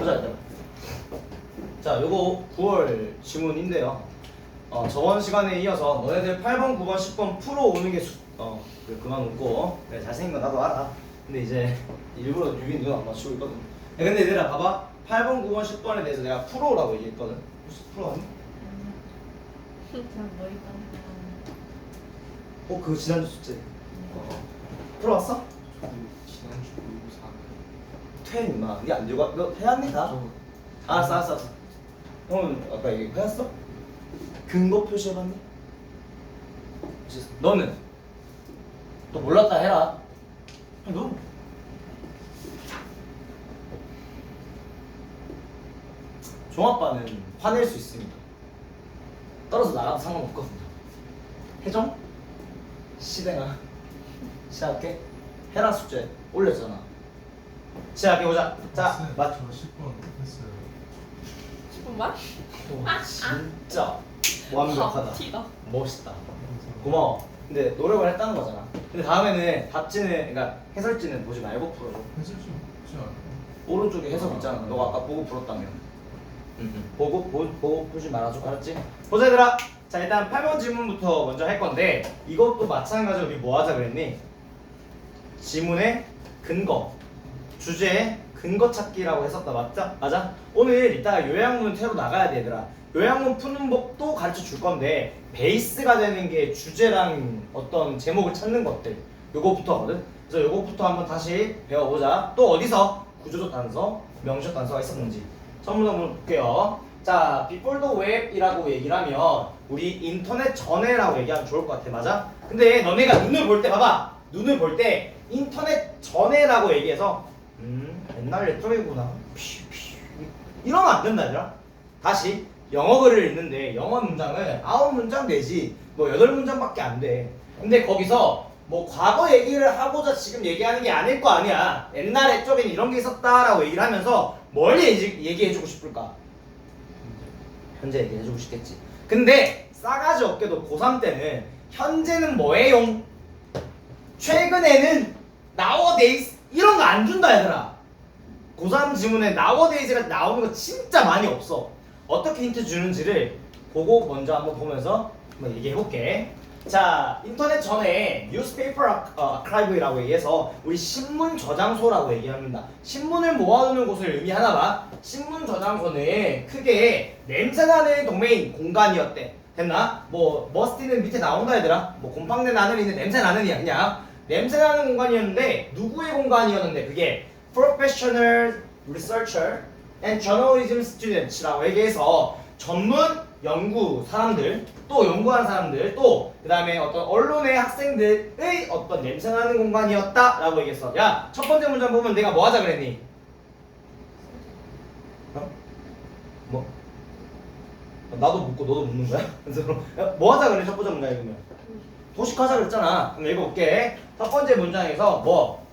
보자 얘들아. 자, 요거 9월 지문인데요. 저번 시간에 이어서 너네들 8번, 9번, 10번 풀어오는 게 그만 웃고. 그래, 잘생긴 거 나도 알아. 근데 이제 일부러 유빈 눈 안 맞추고 있거든. 야, 근데 얘들아 봐봐. 8번, 9번, 10번에 대해서 내가 풀어오라고 얘기했거든. 혹시 풀어왔니? 잘 모르겠다. 그거 지난주 숙제. 풀어왔어? 지난주 그리고 4일 퇴 임마. 니안 들고 와. 너 해왔니 다? 알았어. 형은 아까 얘기 해왔어? 근거 표시해봤니? 너는? 또 몰랐다 해라. 너? 종아빠는 화낼 수 있습니다. 떨어져 나가도 상관없거든요. 해정? 시댕아 시작할게. 해라 숙제 올렸잖아. 시작해보자. 자, 맞. 저 10번 했어요. 10분만? 진짜 완벽하다. 티가. 멋있다. 고마워. 근데 노력을 했다는 거잖아. 근데 다음에는 답지는, 그러니까 해설지는 보지 말고 풀어줘. 해줄 수 없지 않아요? 오른쪽에 해석 있잖아. 너가 아까 보고 풀었다며. 보고 풀지 말아줘. 알았지? 보자 얘들아. 자, 일단 8번 지문부터 먼저 할 건데 이것도 마찬가지로 우리 뭐 하자 그랬니? 지문의 근거, 주제의 근거 찾기라고 했었다. 맞아? 오늘 이따가 요약문 태로 나가야 돼 얘들아. 요약문 푸는 법도 가르쳐 줄 건데 베이스가 되는 게 주제랑 어떤 제목을 찾는 것들, 요거부터거든. 그래서 요거부터 한번 다시 배워보자. 또 어디서 구조적 단서, 명시적 단서가 있었는지 전부 한번 볼게요. 자, before the web이라고 얘기를 하면 우리 인터넷 전에라고 얘기하면 좋을 것 같아. 맞아? 근데 너네가 눈을 볼 때 봐봐. 눈을 볼 때 인터넷 전에라고 얘기해서 옛날 레트로이구나 이러면 안 된다 얘들아. 다시 영어 글을 읽는데 영어 문장은 9문장 내지 뭐 8문장밖에 안 돼. 근데 거기서 뭐 과거 얘기를 하고자 지금 얘기하는 게 아닐 거 아니야. 옛날에 쪽엔 이런 게 있었다라고 얘기를 하면서 뭘 얘기해주고 싶을까? 현재 얘기해주고 싶겠지. 근데 싸가지 없게도 고3 때는 현재는 뭐예요? 최근에는 nowadays 이런 거 안 준다 얘들아. 고3 지문에 nowadays가 나오는 거 진짜 많이 없어. 어떻게 힌트 주는지를 그거 먼저 한번 보면서 한번 얘기해볼게. 자, 인터넷 전에 newspaper archive라고 얘기해서 우리 신문 저장소라고 얘기합니다. 신문을 모아두는 곳을 의미하나 봐. 신문 저장소는 크게 냄새나는 도메인 공간이었대. 됐나? 뭐 머스티는 밑에 나온다 얘들아. 뭐 곰팡내 나는 이는 냄새 나는이야. 그냥 냄새 나는 공간이었는데 누구의 공간이었는데 그게 professional researcher and journalism students라고 얘기해서 전문 연구 사람들, 또 연구하는 사람들, 또 그 다음에 어떤 언론의 학생들의 어떤 냄새나는 공간이었다라고 얘기했어. 야, 첫 번째 문장 보면 내가 뭐 하자 그랬니? 뭐? 나도 묻고 너도 묻는 거야? 그래서 뭐 하자 그래? 첫 번째 문장 읽으면 도식하자 그랬잖아. 그럼 읽어볼게. 첫 번째 문장에서 뭐?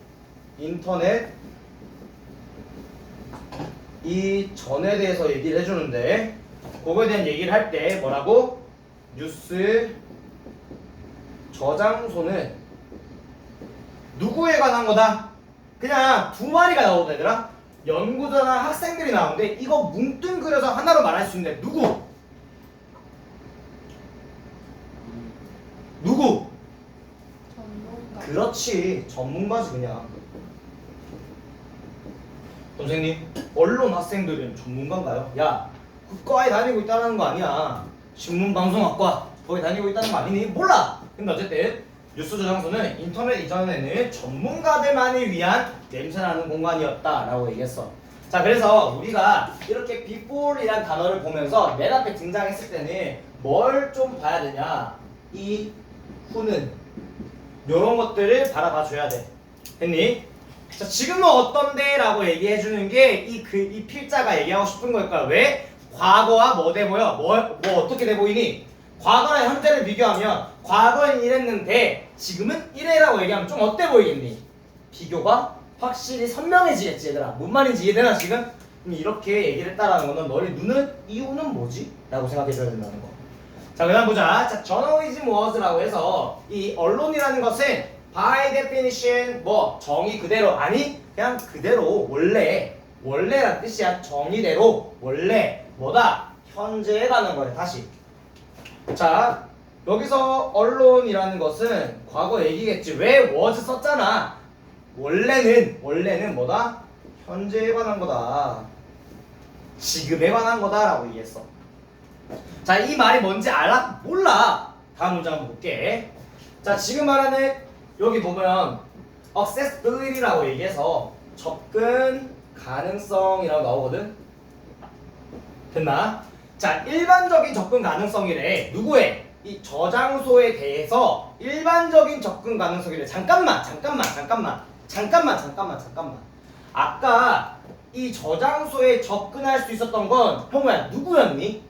인터넷 이 전에 대해서 얘기를 해주는데 그거에 대한 얘기를 할 때 뭐라고? 뉴스 저장소는 누구에 관한 거다? 그냥 두 마리가 나오거든 얘들아. 연구자나 학생들이 나오는데 이거 뭉뚱그려서 하나로 말할 수 있는데 누구? 누구? 전문가. 그렇지, 전문가지 그냥. 선생님, 언론 학생들은 전문가인가요? 야, 국과에 다니고 있다는 거 아니야. 신문방송학과 거기 다니고 있다는 거 아니니? 몰라! 근데 어쨌든 뉴스 저장소는 인터넷 이전에는 전문가들만을 위한 냄새나는 공간이었다라고 얘기했어. 자, 그래서 우리가 이렇게 before이란 단어를 보면서 맨 앞에 등장했을 때는 뭘 좀 봐야 되냐? 이 후는 요런 것들을 바라봐 줘야 돼. 됐니? 자, 지금은 어떤데? 라고 얘기해주는 게 이 필자가 얘기하고 싶은 걸까요? 왜? 과거와 뭐 돼 보여? 뭐 어떻게 돼 보이니? 과거랑 현재를 비교하면 과거엔 이랬는데 지금은 이래라고 얘기하면 좀 어때 보이겠니? 비교가 확실히 선명해지겠지 얘들아. 뭔 말인지 이해되나 지금? 그럼 이렇게 얘기를 했다라는 거는 너희 눈은 이유는 뭐지? 라고 생각해줘야 된다는 거. 자, 그 다음 보자. 자, journalism was라고 해서 이 언론이라는 것은 by definition 뭐 정의 그대로 아니 그냥 그대로 원래 원래란 뜻이야. 정의대로 원래 뭐다? 현재에 관한 거래. 다시. 자, 여기서 언론이라는 것은 과거 얘기겠지. 왜 was 썼잖아. 원래는 뭐다? 현재에 관한 거다. 지금에 관한 거다라고 얘기했어. 자, 이 말이 뭔지 알아? 몰라. 다음 문장 한번 볼게. 자, 지금 말하는 여기 보면 accessibility라고 얘기해서 접근 가능성이라고 나오거든. 됐나? 자, 일반적인 접근 가능성이래. 누구의? 이 저장소에 대해서 일반적인 접근 가능성이래. 잠깐만. 아까 이 저장소에 접근할 수 있었던 건 형우야 누구였니?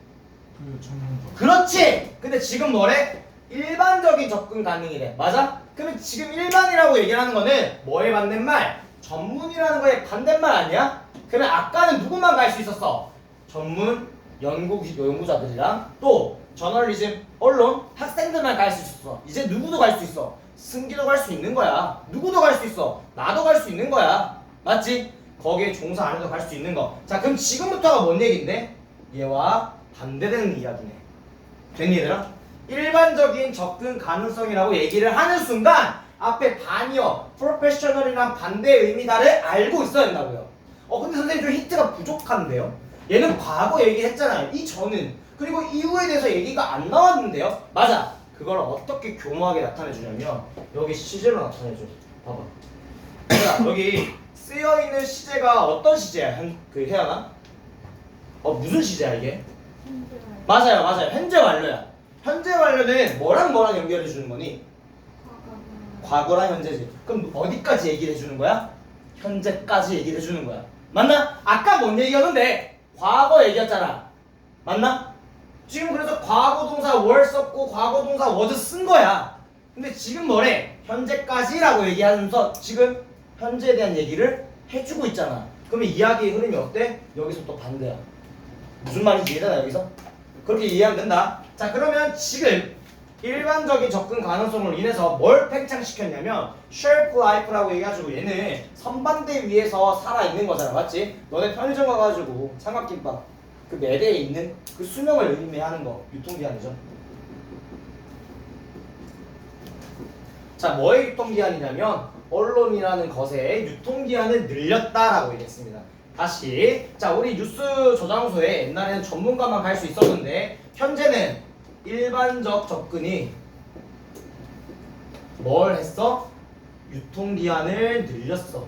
그 전문가. 그렇지. 근데 지금 뭐래? 일반적인 접근 가능이래. 맞아? 그러면 지금 일반이라고 얘기를 하는 거는 뭐에 반대말? 전문이라는 거에 반대말 아니야? 그러면 아까는 누구만 갈 수 있었어? 전문 연구자들이랑 또 저널리즘 언론 학생들만 갈 수 있었어. 이제 누구도 갈 수 있어. 승기도 갈 수 있는 거야. 누구도 갈 수 있어. 나도 갈 수 있는 거야. 맞지? 거기에 종사 안 해도 갈 수 있는 거. 자, 그럼 지금부터가 뭔 얘긴데? 얘와 반대되는 이야기네. 됐니 얘들아? 일반적인 접근 가능성이라고 얘기를 하는 순간 앞에 반이어 프로페셔널이란 반대의 의미다를 알고 있어야 된다고요. 근데 선생님 좀 힌트가 부족한데요? 얘는 과거 얘기했잖아요. 이 전은. 그리고 이후에 대해서 얘기가 안 나왔는데요. 맞아. 그걸 어떻게 교묘하게 나타내주냐면 여기 시제로 나타내줘. 봐봐. 자, 여기 쓰여있는 시제가 어떤 시제야? 혜연아? 무슨 시제야 이게? 맞아요. 현재 완료야. 현재 완료는 뭐랑 연결해 주는 거니? 과거랑 현재지. 그럼 어디까지 얘기를 해주는 거야? 현재까지 얘기를 해주는 거야. 맞나? 아까 뭔 얘기였는데? 과거 얘기였잖아. 맞나? 지금 그래서 과거 동사 were 썼고 과거 동사 was 쓴 거야. 근데 지금 뭐래? 현재까지라고 얘기하면서 지금 현재에 대한 얘기를 해주고 있잖아. 그러면 이야기의 흐름이 어때? 여기서 또 반대야. 무슨 말인지 이해되나 여기서? 그렇게 이해하면 된다. 자, 그러면 지금 일반적인 접근 가능성으로 인해서 뭘 팽창시켰냐면 shelf life라고 얘기해가지고 얘는 선반대 위에서 살아있는 거잖아. 맞지? 너네 편의점 가가지고 삼각김밥 그 매대에 있는 그 수명을 의미하는 거 유통기한이죠. 자, 뭐의 유통기한이냐면 언론이라는 것의 유통기한을 늘렸다라고 얘기했습니다. 다시. 자, 우리 뉴스 저장소에 옛날에는 전문가만 갈 수 있었는데 현재는 일반적 접근이 뭘 했어? 유통기한을 늘렸어.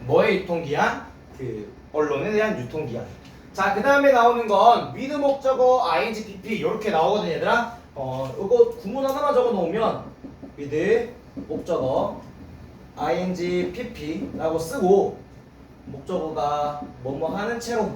뭐의 유통기한? 그 언론에 대한 유통기한. 자, 그 다음에 나오는 건 with 목적어 ing pp 이렇게 나오거든 얘들아. 이거 구문 하나만 적어 놓으면 with 목적어 ing pp라고 쓰고 목적어가 뭐뭐 하는 채로.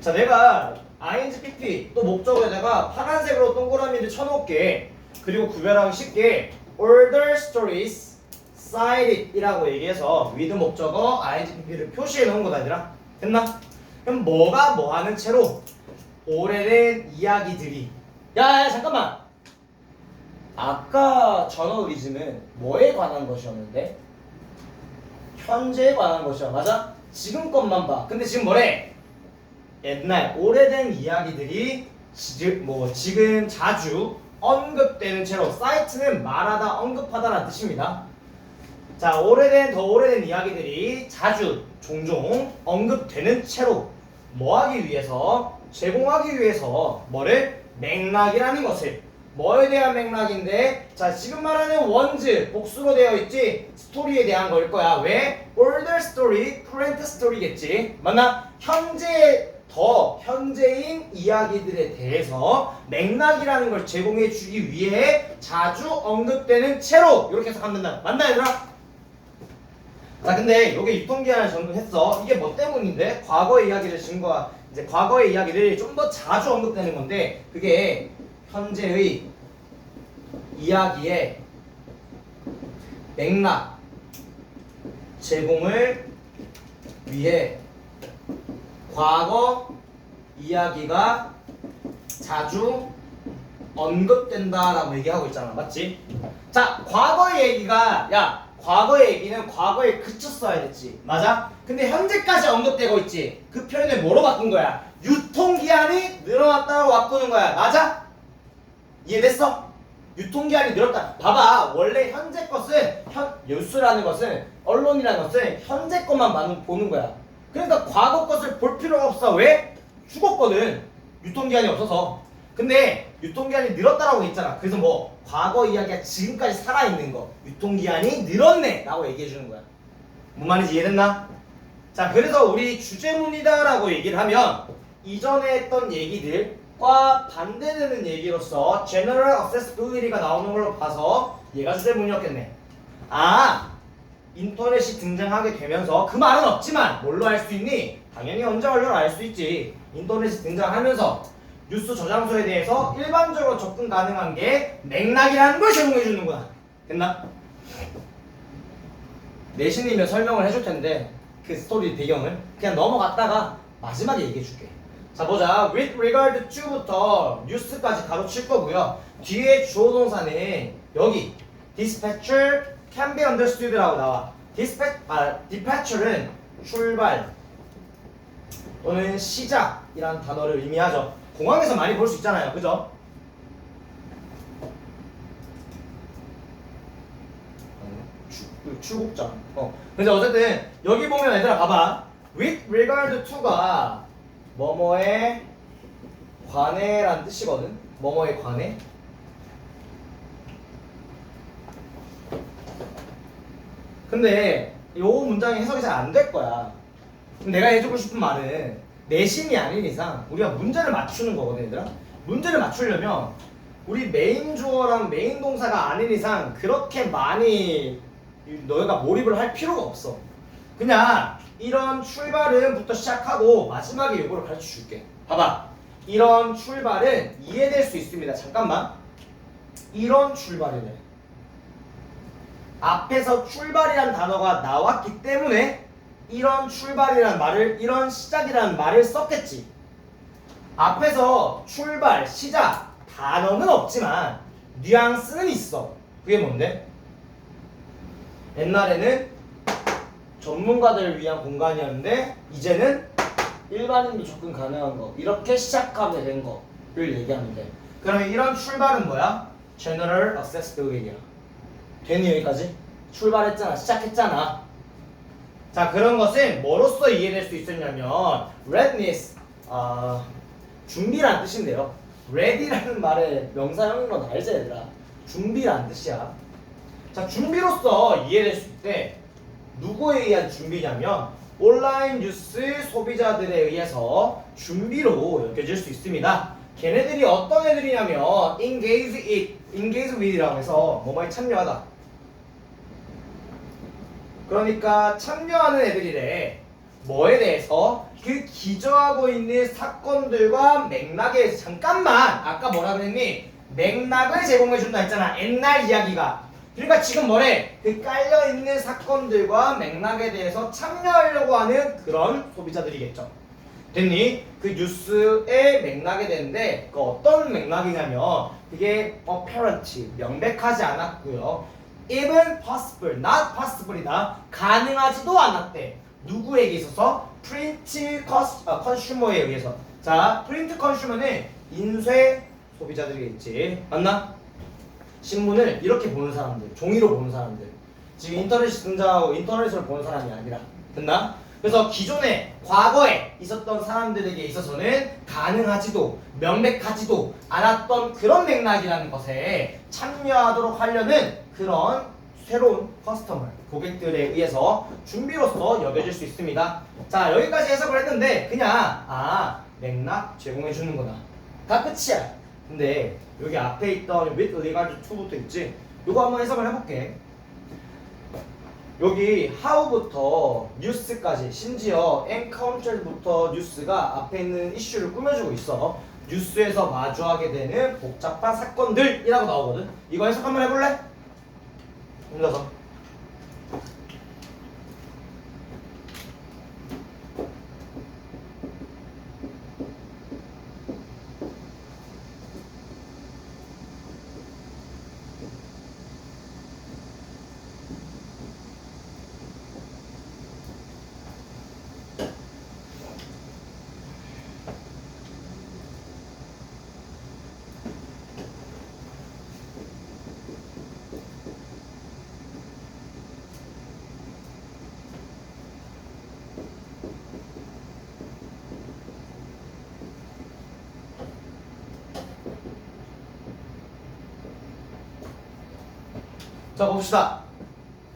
자, 내가 ing pp 또 목적어에다가 파란색으로 동그라미를 쳐놓을게. 그리고 구별하기 쉽게 older stories cited 이라고 얘기해서 with 목적어 ing pp를 표시해 놓은 거다 얘들아. 됐나? 그럼 뭐가 뭐 하는 채로 오래된 이야기들이. 야, 잠깐만. 아까 저널리즘은 뭐에 관한 것이었는데? 현재에 관한 것이야. 맞아? 지금 것만 봐. 근데 지금 뭐래? 옛날 오래된 이야기들이 지금 자주 언급되는 채로. 사이트는 말하다 언급하다라는 뜻입니다. 자, 더 오래된 이야기들이 자주 종종 언급되는 채로 뭐 하기 위해서? 제공하기 위해서 뭐를? 맥락이라는 것을. 뭐에 대한 맥락인데? 자, 지금 말하는 원즈 복수로 되어 있지? 스토리에 대한 걸 거야. 왜? older story, current story겠지. 맞나? 현재인 이야기들에 대해서 맥락이라는 걸 제공해 주기 위해 자주 언급되는 채로 이렇게 해석하면 된다. 맞나 얘들아? 자, 근데 요게 유통기한을 정돈했어. 이게 뭐 때문인데? 과거의 이야기를 증거와 이제 과거의 이야기를 좀 더 자주 언급되는 건데 그게 현재의 이야기의 맥락 제공을 위해 과거 이야기가 자주 언급된다라고 얘기하고 있잖아. 맞지? 자, 과거의 얘기가 과거의 얘기는 과거에 그쳤어야 됐지. 맞아? 근데 현재까지 언급되고 있지. 그 표현을 뭐로 바꾼 거야? 유통기한이 늘어났다고 바꾸는 거야. 맞아? 이해됐어? 유통기한이 늘었다. 봐봐. 원래 현재 것은 뉴스라는 것은 언론이라는 것은 현재 것만 보는 거야. 그러니까 과거 것을 볼 필요가 없어. 왜? 죽었거든. 유통기한이 없어서. 근데 유통기한이 늘었다라고 했잖아. 그래서 뭐 과거 이야기가 지금까지 살아있는 거 유통기한이 늘었네 라고 얘기해 주는 거야. 뭔 말인지 이해됐나? 자, 그래서 우리 주제문이다 라고 얘기를 하면 이전에 했던 얘기들과 반대되는 얘기로서 General Accessibility가 나오는 걸로 봐서 얘가 주제문이었겠네. 아, 인터넷이 등장하게 되면서 그 말은 없지만 뭘로 알 수 있니? 당연히 언제 얼려를 알 수 있지. 인터넷이 등장하면서 뉴스 저장소에 대해서 일반적으로 접근 가능한 게 맥락이라는 걸 제공해 주는구나. 됐나? 내신이면 설명을 해줄 텐데 그 스토리 배경을 그냥 넘어갔다가 마지막에 얘기해 줄게. 자, 보자. With regard to부터 뉴스까지 가로칠 거고요. 뒤에 주어 동사는 여기 dispatcher can be understood라고 나와. dispatcher는 출발 또는 시작이라는 단어를 의미하죠. 공항에서 많이 볼 수 있잖아요. 그죠? 출국자. 그래서 어쨌든 여기 보면 얘들아 봐봐. With regard to가 뭐뭐에 관해라는 뜻이거든. 뭐뭐에 관해. 근데 이 문장이 해석이 잘 안 될 거야. 내가 해주고 싶은 말은 내신이 아닌 이상 우리가 문제를 맞추는 거거든. 얘들아, 문제를 맞추려면 우리 메인 주어랑 메인 동사가 아닌 이상 그렇게 많이 너희가 몰입을 할 필요가 없어. 그냥 이런 출발은부터 시작하고 마지막에 요거를 가르쳐 줄게. 봐봐. 이런 출발은 이해될 수 있습니다. 잠깐만. 이런 출발이네. 앞에서 출발이란 단어가 나왔기 때문에 이런 출발이라는 말을, 이런 시작이라는 말을 썼겠지. 앞에서 출발, 시작 단어는 없지만 뉘앙스는 있어. 그게 뭔데? 옛날에는 전문가들을 위한 공간이었는데 이제는 일반인도 접근 가능한 거, 이렇게 시작하게 된 거를 얘기하면 돼. 그러면 이런 출발은 뭐야? General Accessibility야. 되니 여기까지? 출발했잖아, 시작했잖아. 자, 그런 것은 뭐로써 이해될 수 있었냐면 readiness, 준비라는 뜻인데요. ready라는 말의 명사형인 건 알지 얘들아? 준비라는 뜻이야. 자, 준비로서 이해될 수 있대. 누구에 의한 준비냐면 온라인 뉴스 소비자들에 의해서 준비로 여겨질 수 있습니다. 걔네들이 어떤 애들이냐면 engage with라고 해서 뭐뭐에 참여하다. 그러니까 참여하는 애들이래. 뭐에 대해서? 그 기저하고 있는 사건들과 맥락에 대해서. 잠깐만, 아까 뭐라 그랬니? 맥락을 제공해준다 했잖아. 옛날 이야기가. 그러니까 지금 뭐래? 그 깔려있는 사건들과 맥락에 대해서 참여하려고 하는 그런 소비자들이겠죠. 됐니? 그 뉴스의 맥락에 대한데 그 어떤 맥락이냐면 그게 apparent, 명백하지 않았고요. even possible, not possible이다. 가능하지도 않았대. 누구에게 있어서? print consumer에 의해서. 자, print consumer는 인쇄 소비자들이겠지. 맞나? 신문을 이렇게 보는 사람들, 종이로 보는 사람들. 지금 인터넷이 등장하고 인터넷으로 보는 사람이 아니라. 됐나? 그래서 기존에 과거에 있었던 사람들에게 있어서는 가능하지도 명백하지도 않았던 그런 맥락이라는 것에 참여하도록 하려는 그런 새로운 커스터머, 고객들에 의해서 준비로서 여겨질 수 있습니다. 자, 여기까지 해석을 했는데 그냥 맥락 제공해 주는구나. 다 끝이야. 근데 여기 앞에 있던 with regard to부터 있지? 이거 한번 해석을 해볼게. 여기 how부터 news까지, 심지어 encounter부터 news가 앞에 있는 이슈를 꾸며주고 있어. 뉴스에서 마주하게 되는 복잡한 사건들이라고 나오거든. 이거 해석 한번 해볼래? 혼자서. 자 봅시다.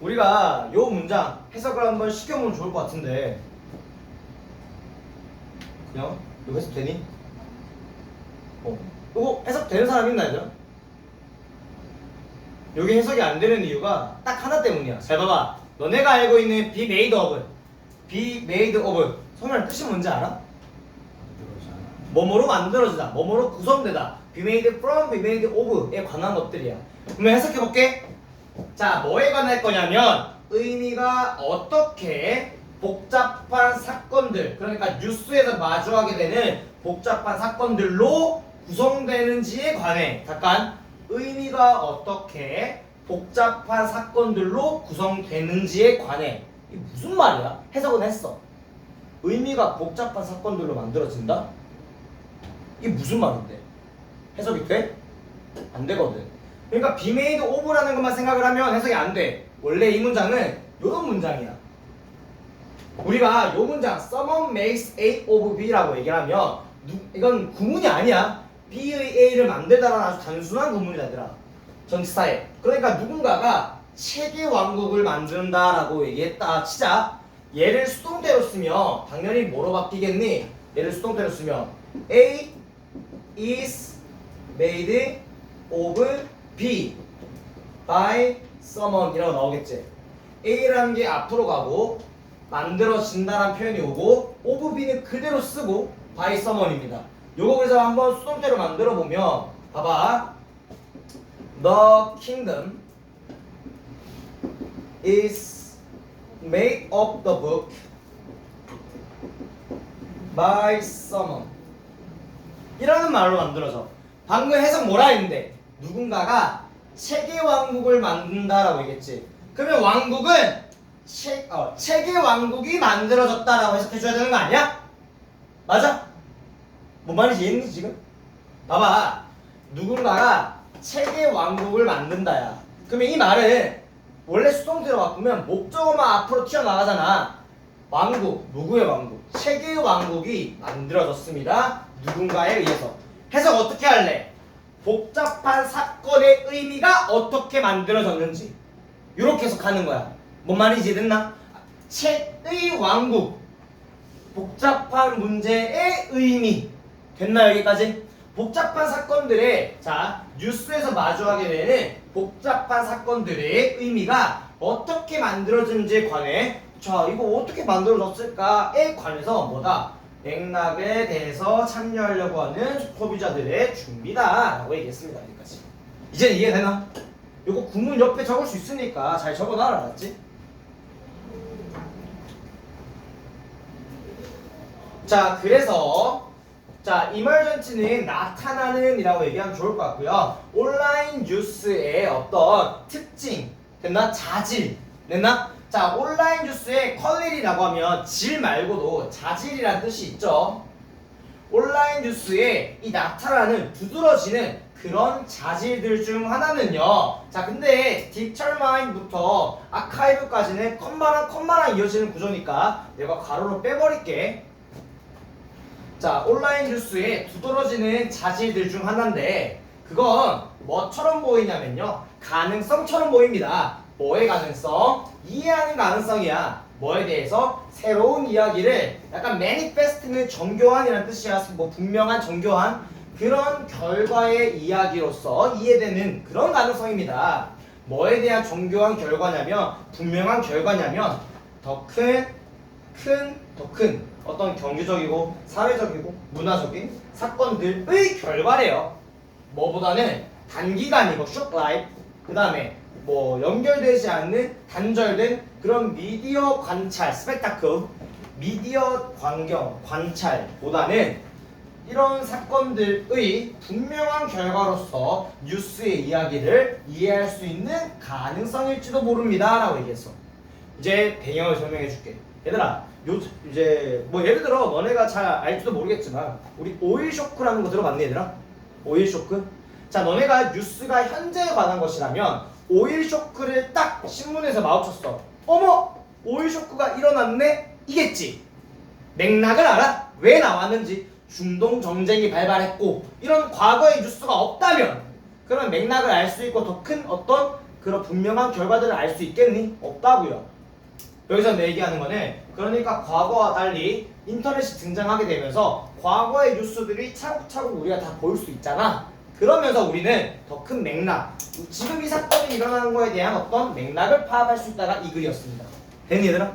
우리가 요 문장 해석을 한번 시켜보면 좋을 것 같은데 그냥 이거 해석 되니? 이거 해석 되는 사람 있나 얘들아? 여기 해석이 안 되는 이유가 딱 하나 때문이야. 잘 봐봐. 너네가 알고 있는 be made of, be made of 소멸 뜻이 뭔지 알아? 뭐뭐로 만들어지다, 뭐뭐로 구성되다. be made from, be made of에 관한 것들이야. 그러면 해석해볼게. 자, 뭐에 관할 거냐면 의미가 어떻게 복잡한 사건들, 그러니까 뉴스에서 마주하게 되는 복잡한 사건들로 구성되는지에 관해. 잠깐. 의미가 어떻게 복잡한 사건들로 구성되는지에 관해. 이게 무슨 말이야? 해석은 했어. 의미가 복잡한 사건들로 만들어진다? 이게 무슨 말인데? 해석이 돼? 안 되거든. 그러니까 be made of라는 것만 생각을 하면 해석이 안 돼. 원래 이 문장은 이런 문장이야. 우리가 이 문장 someone makes A of B라고 얘기를 하면 이건 구문이 아니야. B의 A를 만들다라는 아주 단순한 구문이다 얘들아. 전치사에. 그러니까 누군가가 책의 왕국을 만든다라고 얘기했다 치자. 얘를 수동태로 쓰면 당연히 뭐로 바뀌겠니? 얘를 수동태로 쓰면 A is made of B by someone 이라고 나오겠지. A라는 게 앞으로 가고 만들어진다라는 표현이 오고 of B는 그대로 쓰고 by someone입니다. 요거 그래서 한번 수동태로 만들어 보면 봐봐. The kingdom is made of the book by someone 이라는 말로 만들어져. 방금 해석 뭐라 했는데? 누군가가 책의 왕국을 만든다라고 얘기했지. 그러면 왕국은 책의 왕국이 만들어졌다라고 해석해줘야 되는 거 아니야? 맞아? 뭔 말인지 이해했니 지금? 봐봐. 누군가가 책의 왕국을 만든다야. 그러면 이 말은 원래 수동태로 바꾸면 목적어만 앞으로 튀어나가잖아. 왕국, 누구의 왕국? 책의 왕국이 만들어졌습니다. 누군가에 의해서. 해석 어떻게 할래? 복잡한 사건의 의미가 어떻게 만들어졌는지 이렇게 해석하는 거야. 뭔 말인지 이해됐나? 책의 왕국, 복잡한 문제의 의미. 됐나 여기까지? 복잡한 사건들의 자 뉴스에서 마주하게 되는 복잡한 사건들의 의미가 어떻게 만들어지는지에 관해 자 이거 어떻게 만들어졌을까에 관해서 뭐다? 맥락에 대해서 참여하려고 하는 소비자들의 준비다 라고 얘기했습니다. 여기까지. 이제 이해되나? 이거 구문 옆에 적을 수 있으니까 잘 적어놔라. 알았지? 자 그래서 자 emergent는 나타나는 이라고 얘기하면 좋을 것 같고요. 온라인 뉴스의 어떤 특징 됐나? 자질 됐나? 자 온라인 뉴스의 퀄리티라고 하면 질 말고도 자질이라는 뜻이 있죠. 온라인 뉴스에 이 나타나는 두드러지는 그런 자질들 중 하나는요. 자 근데 determine부터 archive까지는 컴마랑 이어지는 구조니까 내가 가로로 빼버릴게. 자 온라인 뉴스에 두드러지는 자질들 중 하나인데 그건 뭐처럼 보이냐면요. 가능성처럼 보입니다. 뭐의 가능성? 이해하는 가능성이야. 뭐에 대해서? 새로운 이야기를 약간 manifest는 정교한이라는 뜻이야. 뭐 분명한 정교한 그런 결과의 이야기로서 이해되는 그런 가능성입니다. 뭐에 대한 정교한 결과냐면 분명한 결과냐면 더 큰 어떤 경제적이고 사회적이고 문화적인 사건들의 결과래요. 뭐보다는 단기간이고 short life 그 다음에 뭐 연결되지 않는 단절된 그런 미디어 관찰 스펙타클 미디어 광경 관찰보다는 이런 사건들의 분명한 결과로서 뉴스의 이야기를 이해할 수 있는 가능성일지도 모릅니다 라고 얘기했어. 이제 배경을 설명해 줄게. 얘들아 이제 뭐 예를 들어 너네가 잘 알지도 모르겠지만 우리 오일 쇼크라는 거 들어봤니 얘들아? 오일 쇼크? 자 너네가 뉴스가 현재에 관한 것이라면 오일 쇼크를 딱 신문에서 마주쳤어. 어머 오일 쇼크가 일어났네? 이겠지. 맥락을 알아? 왜 나왔는지 중동 정쟁이 발발했고 이런 과거의 뉴스가 없다면 그런 맥락을 알 수 있고 더 큰 어떤 그런 분명한 결과들을 알 수 있겠니? 없다고요. 여기서 내 얘기하는 거는 그러니까 과거와 달리 인터넷이 등장하게 되면서 과거의 뉴스들이 차곡차곡 우리가 다 볼 수 있잖아. 그러면서 우리는 더 큰 맥락, 지금 이 사건이 일어나는 거에 대한 어떤 맥락을 파악할 수 있다가 이 글이었습니다. 됐니 얘들아?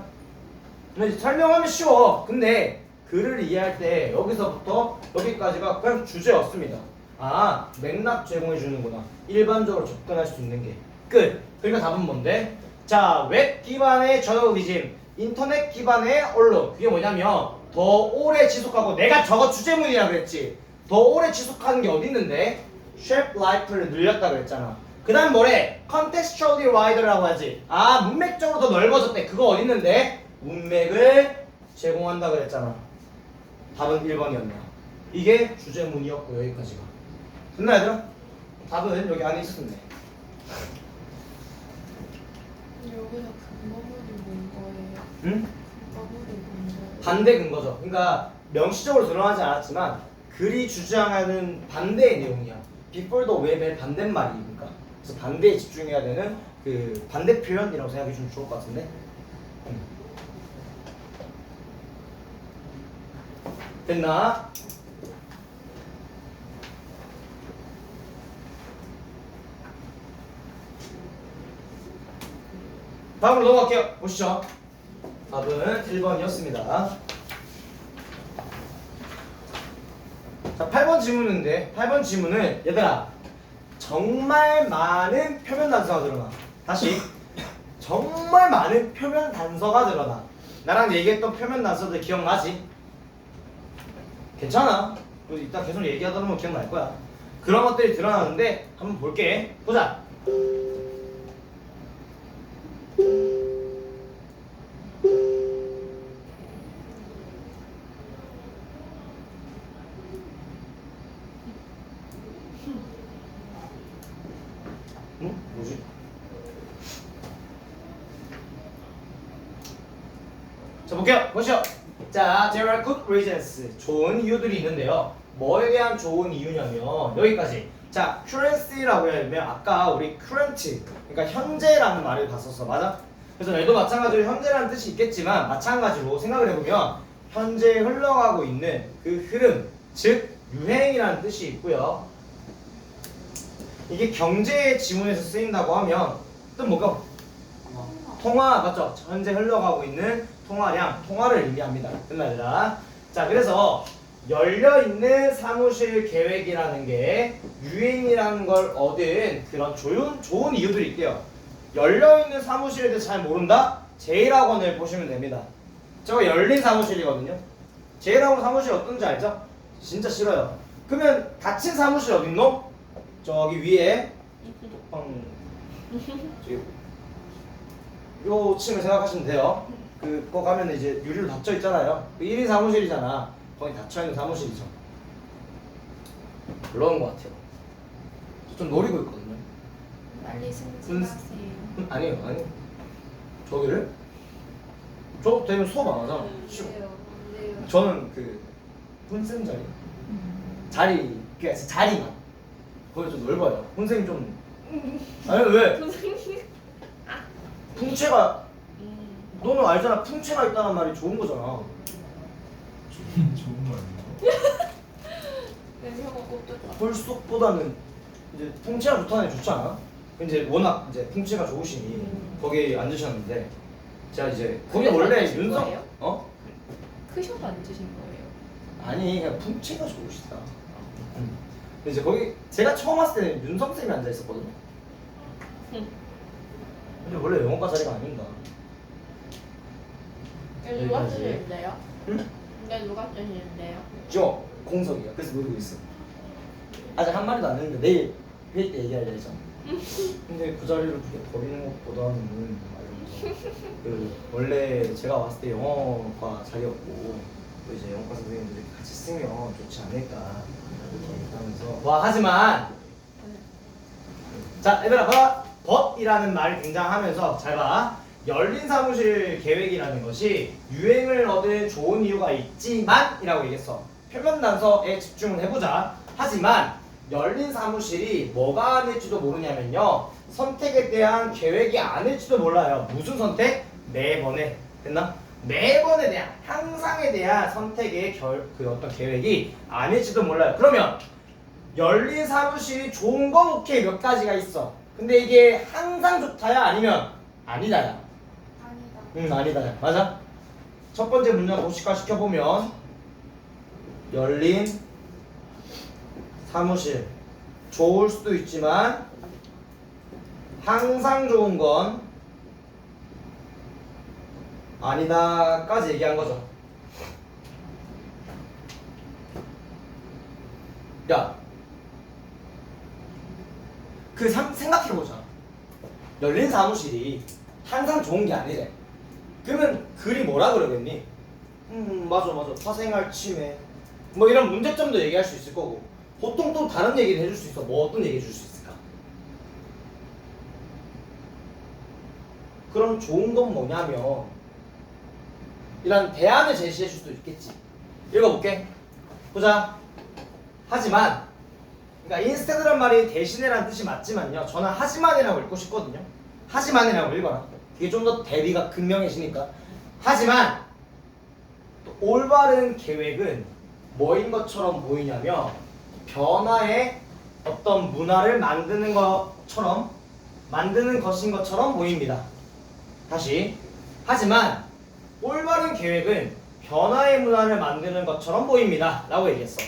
근데 설명하면 쉬워. 근데 글을 이해할 때 여기서부터 여기까지가 그냥 주제였습니다. 아, 맥락 제공해 주는구나. 일반적으로 접근할 수 있는 게 끝. 그러니까 답은 뭔데? 자, 웹 기반의 저널리즘, 인터넷 기반의 언론. 그게 뭐냐면 더 오래 지속하고, 내가 저거 주제문이라 그랬지. 더 오래 지속하는 게 어디 있는데? 쉐프 라이프를 늘렸다 그랬잖아. 그 다음 뭐래? contextually wider라고 하지. 아, 문맥적으로 더 넓어졌대. 그거 어디 있는데? 문맥을 제공한다 그랬잖아. 답은 1번이었네. 이게 주제문이었고 여기까지가. 됐나 얘들아? 답은 여기 안에 있었네. 여기서 근거물이 뭔 거예요? 응? 근거물이 뭔 거예요? 반대 근거죠. 그러니까 명시적으로 드러나지 않았지만 글이 주장하는 반대의 내용이야. before the web의 반대말이니까. 그래서 반대에 집중해야 되는 그 반대 표현이라고 생각해 주면 좋을 것 같은데. 됐나? 다음으로 넘어갈게요. 보시죠. 답은 1번이었습니다. 자, 8번 질문인데 8번 질문은 얘들아 정말 많은 표면 단서가 드러나. 다시 정말 많은 표면 단서가 드러나. 나랑 얘기했던 표면 단서들 기억나지? 괜찮아. 이따 계속 얘기하다 보면 기억날 거야. 그런 것들이 드러나는데 한번 볼게. 보자. 응? 뭐지? 자, 볼게요. 보시죠. 자, there are good reasons. 좋은 이유들이 있는데요. 뭐에 대한 좋은 이유냐면 여기까지. 자, currency라고 해야 되면 아까 우리 current, 그러니까 현재라는 말을 봤었어. 맞아? 그래서 얘도 마찬가지로 현재라는 뜻이 있겠지만 마찬가지로 생각을 해보면 현재 흘러가고 있는 그 흐름, 즉 유행이라는 뜻이 있고요. 이게 경제의 지문에서 쓰인다고 하면 또 뭐가? 통화, 맞죠? 현재 흘러가고 있는 통화량, 통화를 의미합니다. 끝나더라. 자, 그래서 열려있는 사무실 계획이라는 게 유행이라는 걸 얻은 그런 좋은 이유들이 있대요. 열려있는 사무실에 대해서 잘 모른다? 제일학원을 보시면 됩니다. 저거 열린 사무실이거든요. 제일학원 사무실 어떤지 알죠? 진짜 싫어요. 그러면 닫힌 사무실 어딨노? 저기 위에 저기 요 층을 생각하시면 돼요. 그거 가면 이제 유리로 닫혀 있잖아요. 1인 사무실이잖아. 거기 닫혀 있는 사무실이죠. 그런 것 같아요. 저 좀 노리고 있거든요. 빨리 승진하세요. 아니요. 저기를? 저 되면 수업 안 하잖아. 쉬워. 왜요? 왜요? 저는 그 혼쌤 자리 그러니까 자리만 거기 좀 넓어요. 혼쌤이 좀 아니 왜? 선생님. 풍채가 너는 알잖아. 풍채가 있다는 말이 좋은 거잖아. 좋은 말이에요. 냄새가 꼽혔다. 홀속보다는 이제 풍채가 좋다는 게 좋지 않아? 이제 워낙 이제 풍채가 좋으시니 거기 앉으셨는데 제가 이제 거기 그래서 원래 앉으신 윤석 거예요? 어? 크셔서 앉으신 거예요? 아니 그냥 풍채가 좋으시다. 근데 이제 거기 제가 처음 왔을 때는 윤성 쌤이 앉아 있었거든요. 근데 원래 영어과 자리가 아닙니다. 이게 누가 쓰시는데요? 응? 이게 누가 쓰시는데요? 저 공석이야. 그래서 놀고 있어. 아직 한 마디도 안 했는데 내일 회의 때 얘기할 예정. 근데 그 자리를 그렇게 버리는 것보다는 말이면서 그 원래 제가 왔을 때 영어과 자리였고 또 이제 영어과 선생님들이 같이 쓰면 좋지 않을까 이렇게 얘기하면서 와 하지만 자 얘들아 봐 but이라는 말이 등장하면서 잘 봐. 열린 사무실 계획이라는 것이 유행을 얻은 좋은 이유가 있지만 이라고 얘기했어. 표면 단서에 집중을 해보자. 하지만 열린 사무실이 뭐가 아닐지도 모르냐면요. 선택에 대한 계획이 아닐지도 몰라요. 무슨 선택? 매번에. 됐나? 매번에 대한 항상에 대한 선택의 그 어떤 계획이 아닐지도 몰라요. 그러면 열린 사무실이 좋은 건 오케이 몇 가지가 있어. 근데 이게 항상 좋다야 아니면 아니다야? 아니다. 아니다야. 맞아? 첫 번째 문장 도식화 시켜보면 열린 사무실 좋을 수도 있지만 항상 좋은 건 아니다까지 얘기한 거죠. 야, 생각해보자. 열린 사무실이 항상 좋은 게 아니래. 그러면 글이 뭐라 그러겠니? 맞아. 사생활 침해. 뭐 이런 문제점도 얘기할 수 있을 거고. 보통 또 다른 얘기를 해줄 수 있어. 뭐 어떤 얘기 해줄 수 있을까? 그럼 좋은 건 뭐냐면 이런 대안을 제시해 줄 수도 있겠지. 읽어볼게. 보자. 하지만 그러니까 인스테드란 말이 대신에란 뜻이 맞지만요. 저는 하지만이라고 읽고 싶거든요. 하지만이라고 읽어라. 이게 좀 더 대비가 극명해지니까. 하지만 또 올바른 계획은 뭐인 것처럼 보이냐면 변화의 어떤 문화를 만드는 것인 것처럼 보입니다. 다시. 하지만 올바른 계획은 변화의 문화를 만드는 것처럼 보입니다. 라고 얘기했어.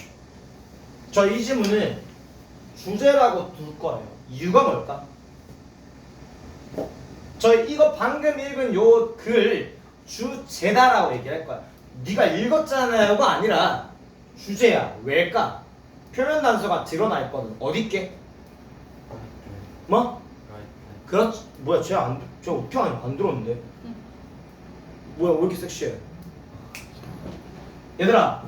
저 이 지문은 주제라고 둘 거예요. 이유가 뭘까? 저 이거 방금 읽은 요 글 주제다라고 얘기를 할 거야. 네가 읽었잖아요가 아니라 주제야. 왜일까? 표현 단서가 드러나 있거든. 어디 있게? 뭐? 그렇지. 뭐야, 쟤 어떻게 안 들었는데? 뭐야, 왜 이렇게 섹시해? 얘들아,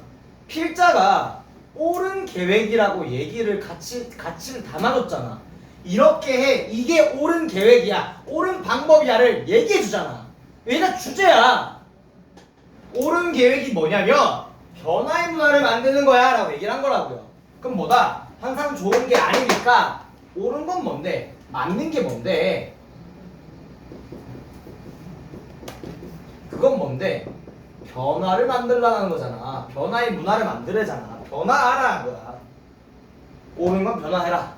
필자가 옳은 계획이라고 얘기를 가치를 담아줬잖아. 이렇게 해. 이게 옳은 계획이야. 옳은 방법이야를 얘기해 주잖아. 얘가 주제야. 옳은 계획이 뭐냐면 변화의 문화를 만드는 거야 라고 얘기를 한 거라고요. 그럼 뭐다? 항상 좋은 게 아니니까 옳은 건 뭔데? 맞는 게 뭔데? 그건 뭔데? 변화를 만들라는 거잖아. 변화의 문화를 만들자잖아. 변화하라는 거야. 옳은 건 변화해라.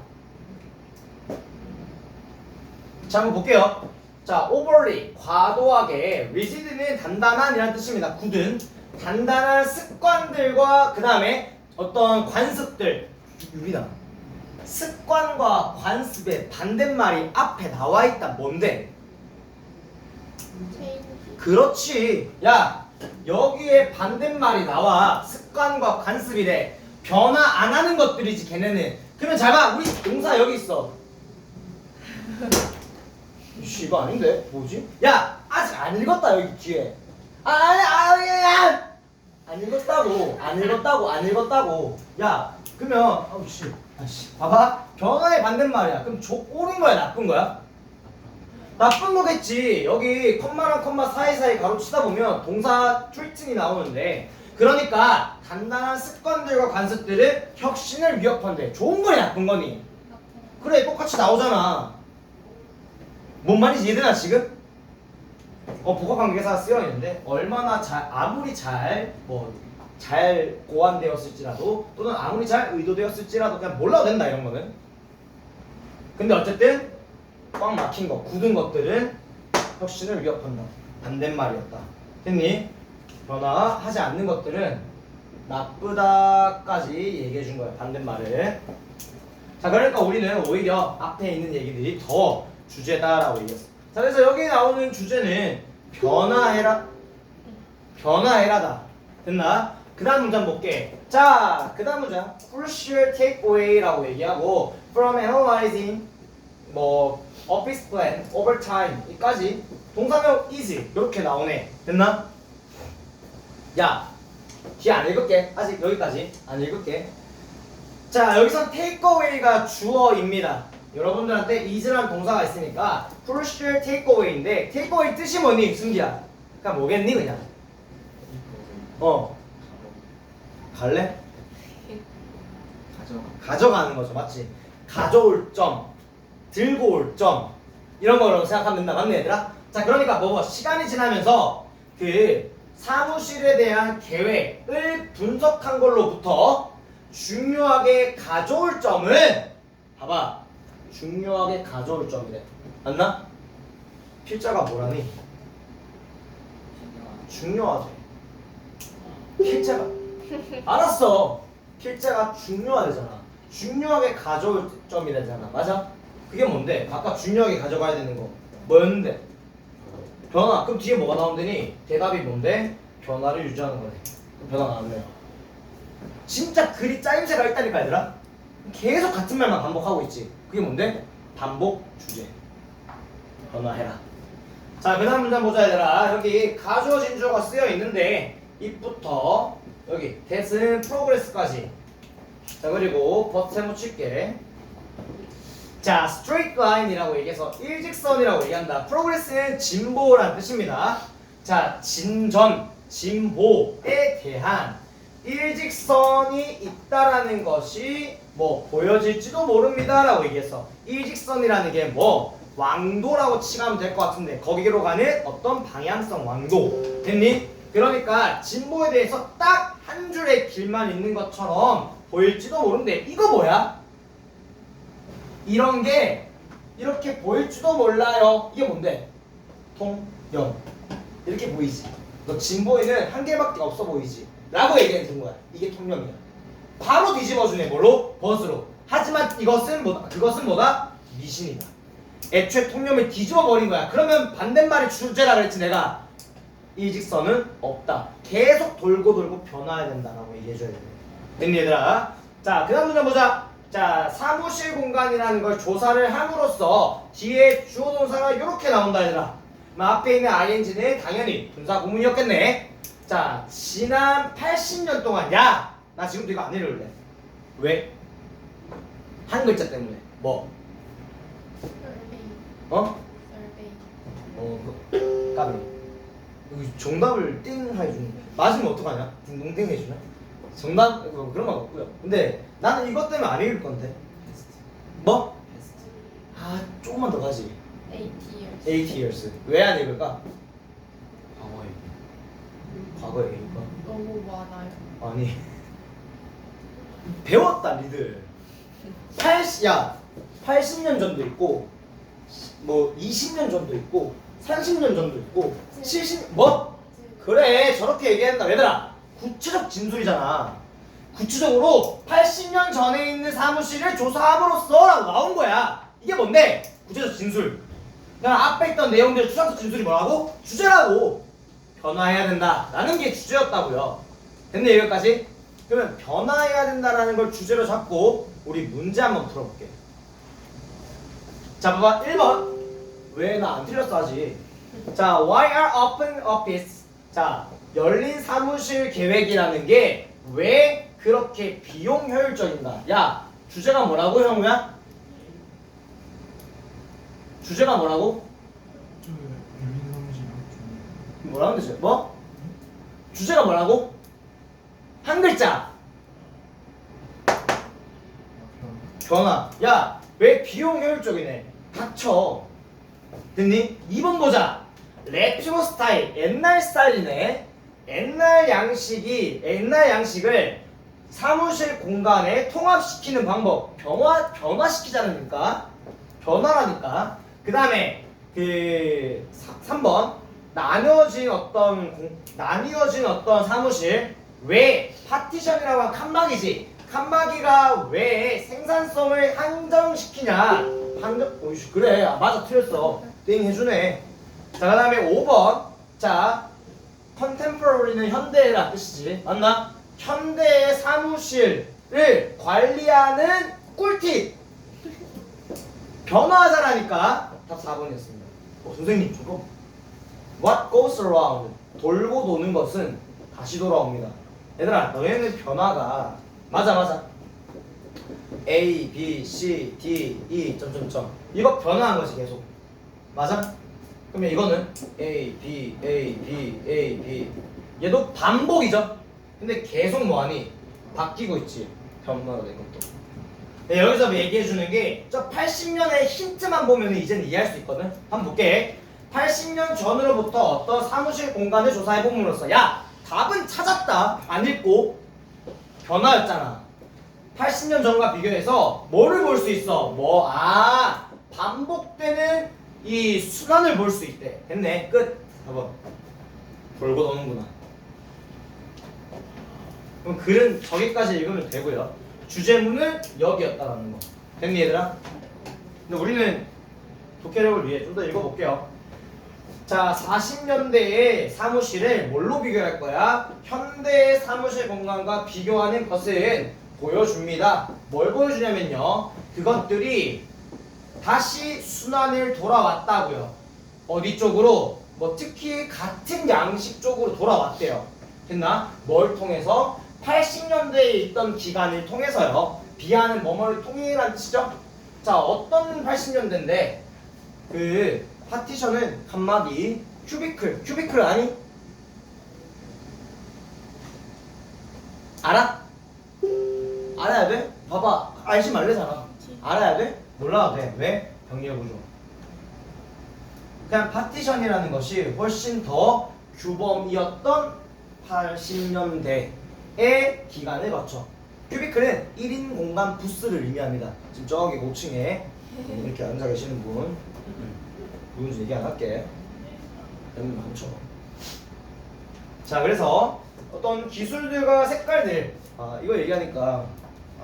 자, 한번 볼게요. 자, overly, 과도하게, rigid는 단단한이라는 뜻입니다. 굳은 단단한 습관들과 그 다음에 어떤 관습들. 유리다. 습관과 관습의 반대말이 앞에 나와 있다. 뭔데? 체인. 그렇지. 야, 여기에 반대말이 나와. 습관과 관습이래. 변화 안 하는 것들이지 걔네는. 그러면 잘 봐. 우리 동사 여기 있어. 이씨, 이거 아닌데? 뭐지? 야, 아직 안 읽었다 여기 뒤에. 안 읽었다고. 야, 그러면 아씨, 봐봐. 변화의 반대말이야. 그럼 옳은 거야, 나쁜 거야? 나쁜 거겠지. 여기 컴마랑 컴마 사이사이 가로치다 보면 동사 treat이 나오는데, 그러니까 단단한 습관들과 관습들은 혁신을 위협한대. 좋은 거니 나쁜 거니? 그래, 똑같이 나오잖아. 뭔 말인지 이해되나 지금? 복합관계사가 쓰여 있는데 얼마나 아무리 잘 고안되었을지라도 또는 아무리 잘 의도되었을지라도 그냥 몰라도 된다 이런 거는. 근데 어쨌든 꽉 막힌 거, 굳은 것들은 혁신을 위협한다. 반대말이었다. 됐니? 변화하지 않는 것들은 나쁘다까지 얘기해 준 거야. 반대말을. 자, 그러니까 우리는 오히려 앞에 있는 얘기들이 더 주제다라고 얘기했어. 자, 그래서 여기 나오는 주제는 변화해라다. 됐나? 그 다음 문장 볼게. 자, 그 다음 문장 crucial takeaway라고 얘기하고 from analyzing office plan over time 이까지 동사명 is 이렇게 나오네. 됐나? 야, 뒤에 안 읽을게. 아직 여기까지 안 읽을게. 자, 여기서 takeaway가 주어입니다. 여러분들한테 is라는 동사가 있으니까 crucial takeaway인데 takeaway 뜻이 뭐니, 승기야? 그러니까 뭐겠니 그냥? 갈래? 가자. 가져가는 거죠. 맞지? 가져올 점, 들고 올 점 이런 거로 생각하면 된다. 맞네 얘들아? 자 그러니까 뭐 시간이 지나면서 그 사무실에 대한 계획을 분석한 걸로부터 중요하게 가져올 점은 봐봐 중요하게 가져올 점이래. 맞나? 필자가 뭐라니? 중요하대. 필자가 알았어. 필자가 중요하대잖아. 중요하게 가져올 점이라잖아. 맞아? 그게 뭔데? 아까 중요하게 가져가야 되는 거 뭐였는데? 변화. 그럼 뒤에 뭐가 나온다니? 대답이 뭔데? 변화를 유지하는 거네. 변화가 나왔네요. 진짜 글이 짜임새가 있다니까 얘들아. 계속 같은 말만 반복하고 있지. 그게 뭔데? 반복 주제. 변화해라. 자, 그 다음 문장 보자 얘들아. 여기 가주어진 주어가 쓰여 있는데 it부터 여기 that은 progress까지. 자 그리고 but 세모 칠게. 자 straight line이라고 얘기해서 일직선이라고 얘기한다. progress는 진보란 뜻입니다. 자 진전, 진보에 대한 일직선이 있다라는 것이 뭐 보여질지도 모릅니다라고 얘기해서 일직선이라는 게 뭐 왕도라고 칭하면 될 것 같은데 거기로 가는 어떤 방향성 왕도 됐니? 그러니까 진보에 대해서 딱 한 줄의 길만 있는 것처럼 보일지도 모르는데 이거 뭐야? 이런 게 이렇게 보일지도 몰라요. 이게 뭔데? 통영 이렇게 보이지? 너 진보에는 한 개밖에 없어 보이지? 라고 얘기해준 거야. 이게 통영이야. 바로 뒤집어주네. 뭘로? 벗으로. 하지만 이것은 뭐다? 그것은 뭐다? 미신이다. 애초에 통념을 뒤집어 버린 거야. 그러면 반대말이 주제라 그랬지 내가. 일직선은 없다. 계속 돌고 돌고 변화해야 된다라고 얘기해줘야 돼. 됐니 얘들아? 자, 그 다음 문장 보자. 자, 사무실 공간이라는 걸 조사를 함으로써 뒤에 주어 동사가 이렇게 나온다 얘들아. 앞에 있는 ing는 당연히 분사 구문이었겠네. 자, 지난 80년 동안 야! 나 지금도 이거 안 읽을래. 왜? 한 글자 때문에. 뭐? 어? 까비. 여기 정답을 띵 해주는. 맞으면 어떡하냐? 딩동댕 해주냐? 정답 뭐 그런 건 없고요. 근데 나는 이것 때문에 안 읽을 건데. 뭐? 아 조금만 더 가지. 8 years. 왜 안 읽을까? 과거에 읽을까? 너무 많아요. 아니 배웠다 니들. 80년 전도 있고 뭐 20년 전도 있고 30년 전도 있고 70 뭐? 그래 저렇게 얘기한다. 얘들아 구체적 진술이잖아. 구체적으로 80년 전에 있는 사무실을 조사함으로써 라고 나온 거야. 이게 뭔데? 구체적 진술. 그러니까 앞에 있던 내용들 추상적 진술이 뭐라고? 주제라고. 변화해야 된다 라는 게 주제였다고요. 됐네 여기까지? 그러면 변화해야 된다라는 걸 주제로 잡고 우리 문제 한번 풀어볼게. 자 봐봐 1번. 왜 나 안 틀렸어 아직. 자 why are open office. 자 열린 사무실 계획이라는 게 왜 그렇게 비용 효율적인가? 야 주제가 뭐라고 형우야? 주제가 뭐라고? 저 열린 사무실이랑 좀 뭐라는 뜻이야? 뭐? 주제가 뭐라고? 한 글자. 변화. 야, 왜 비용 효율적이네? 닥쳐. 됐니? 2번 보자. 레트로 스타일. 옛날 스타일이네. 옛날 양식을 사무실 공간에 통합시키는 방법. 변화시키자니까. 변화라니까. 그 다음에 그 3번. 나뉘어진 어떤 사무실. 왜 파티션이라고 하면 칸막이지. 칸막이가 왜 생산성을 한정시키냐. 그래 맞아 틀렸어. 땡 해주네. 자 그 다음에 5번. 자 컨템포러리는 현대라는 뜻이지. 맞나? 현대의 사무실을 관리하는 꿀팁. 변화하자라니까. 답 4번이었습니다. 선생님 저거 What goes around. 돌고 도는 것은 다시 돌아옵니다. 얘들아 너희는 변화가 맞아 A, B, C, D, E 점점점 이거 변화한 것이 계속 맞아? 그러면 이거는 A, B, A, B, A, B 얘도 반복이죠? 근데 계속 뭐하니? 바뀌고 있지. 변화가 된 것도. 네, 여기서 얘기해 주는 게 저 80년의 힌트만 보면 이제는 이해할 수 있거든. 한번 볼게. 80년 전으로부터 어떤 사무실 공간을 조사해 봄으로써 야 답은 찾았다 안 읽고 변화였잖아. 80년 전과 비교해서 뭐를 볼 수 있어? 반복되는 이 순환을 볼 수 있대. 됐네. 끝. 4번. 돌고 도는구나. 그럼 글은 저기까지 읽으면 되고요. 주제문은 여기였다라는 거. 됐니 얘들아? 근데 우리는 독해력을 위해 좀 더 읽어볼게요. 자, 40년대의 사무실을 뭘로 비교할 거야? 현대의 사무실 공간과 비교하는 것은 보여줍니다. 뭘 보여주냐면요. 그것들이 다시 순환을 돌아왔다고요. 어디 쪽으로? 특히 같은 양식 쪽으로 돌아왔대요. 됐나? 뭘 통해서? 80년대에 있던 기간을 통해서요. 비하는 뭐뭐를 통일한 뜻이죠? 자, 어떤 80년대인데 그 파티션은 한마디 큐비클 아니? 알아? 알아야 돼? 봐봐 알지 말래잖아. 알아야 돼? 몰라도 돼. 왜? 병렬구조. 그냥 파티션이라는 것이 훨씬 더 규범이었던 80년대의 기간을 거쳐. 큐비클은 1인 공간 부스를 의미합니다. 지금 저기 5층에 이렇게 앉아 계시는 분 누군지 얘기 안 할게. 여기 많죠. 자, 그래서 어떤 기술들과 색깔들 이거 얘기하니까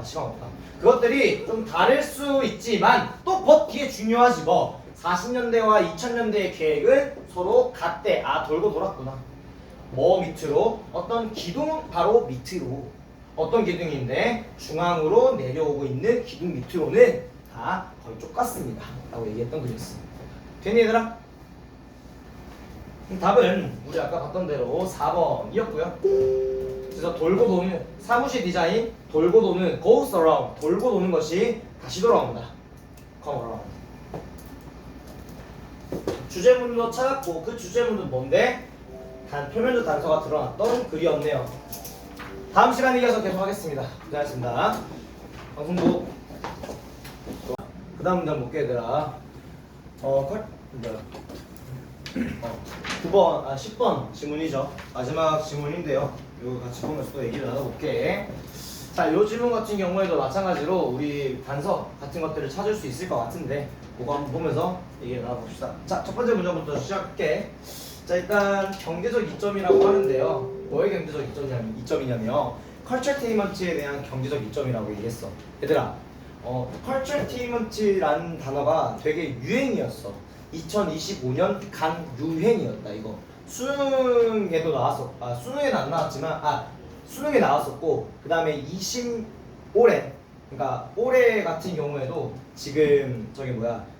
시간 없다. 그것들이 좀 다를 수 있지만 또 뒤에 중요하지 뭐. 40년대와 2000년대의 계획은 서로 같대. 돌고 돌았구나. 뭐 밑으로? 어떤 기둥 바로 밑으로. 어떤 기둥인데 중앙으로 내려오고 있는 기둥 밑으로는 다 거의 똑같습니다 라고 얘기했던 글이었어. 됐니 얘들아? 답은 우리 아까 봤던 대로 4번이었고요. 그래서 돌고 도는 사무실 디자인, 돌고 도는 goes around, 돌고 도는 것이 다시 돌아옵니다. come around. 주제문도 찾았고 그 주제문은 뭔데? 표면적 단서가 드러났던 글이었네요. 다음 시간에 이어서 계속하겠습니다. 고생하셨습니다. 방송국. 그 다음 문제 볼게 얘들아. 9번, 10번 지문이죠. 마지막 지문인데요. 이거 같이 보면서 또 얘기를 나눠볼게. 자, 이 질문 같은 경우에도 마찬가지로 우리 단서 같은 것들을 찾을 수 있을 것 같은데 그거 한번 보면서 얘기를 나눠봅시다. 자, 첫 번째 문제부터 시작할게. 자, 일단 경제적 이점이라고 하는데요. 뭐의 경제적 이점이냐면 컬처테인먼트에 대한 경제적 이점이라고 얘기했어. 얘들아, 컬처테인먼트라는 단어가 되게 유행이었어. 2025년 간 유행이었다. 이거 수능에도 수능에는 안 나왔지만 수능에 나왔었고 그 다음에 올해 그러니까 올해 같은 경우에도 지금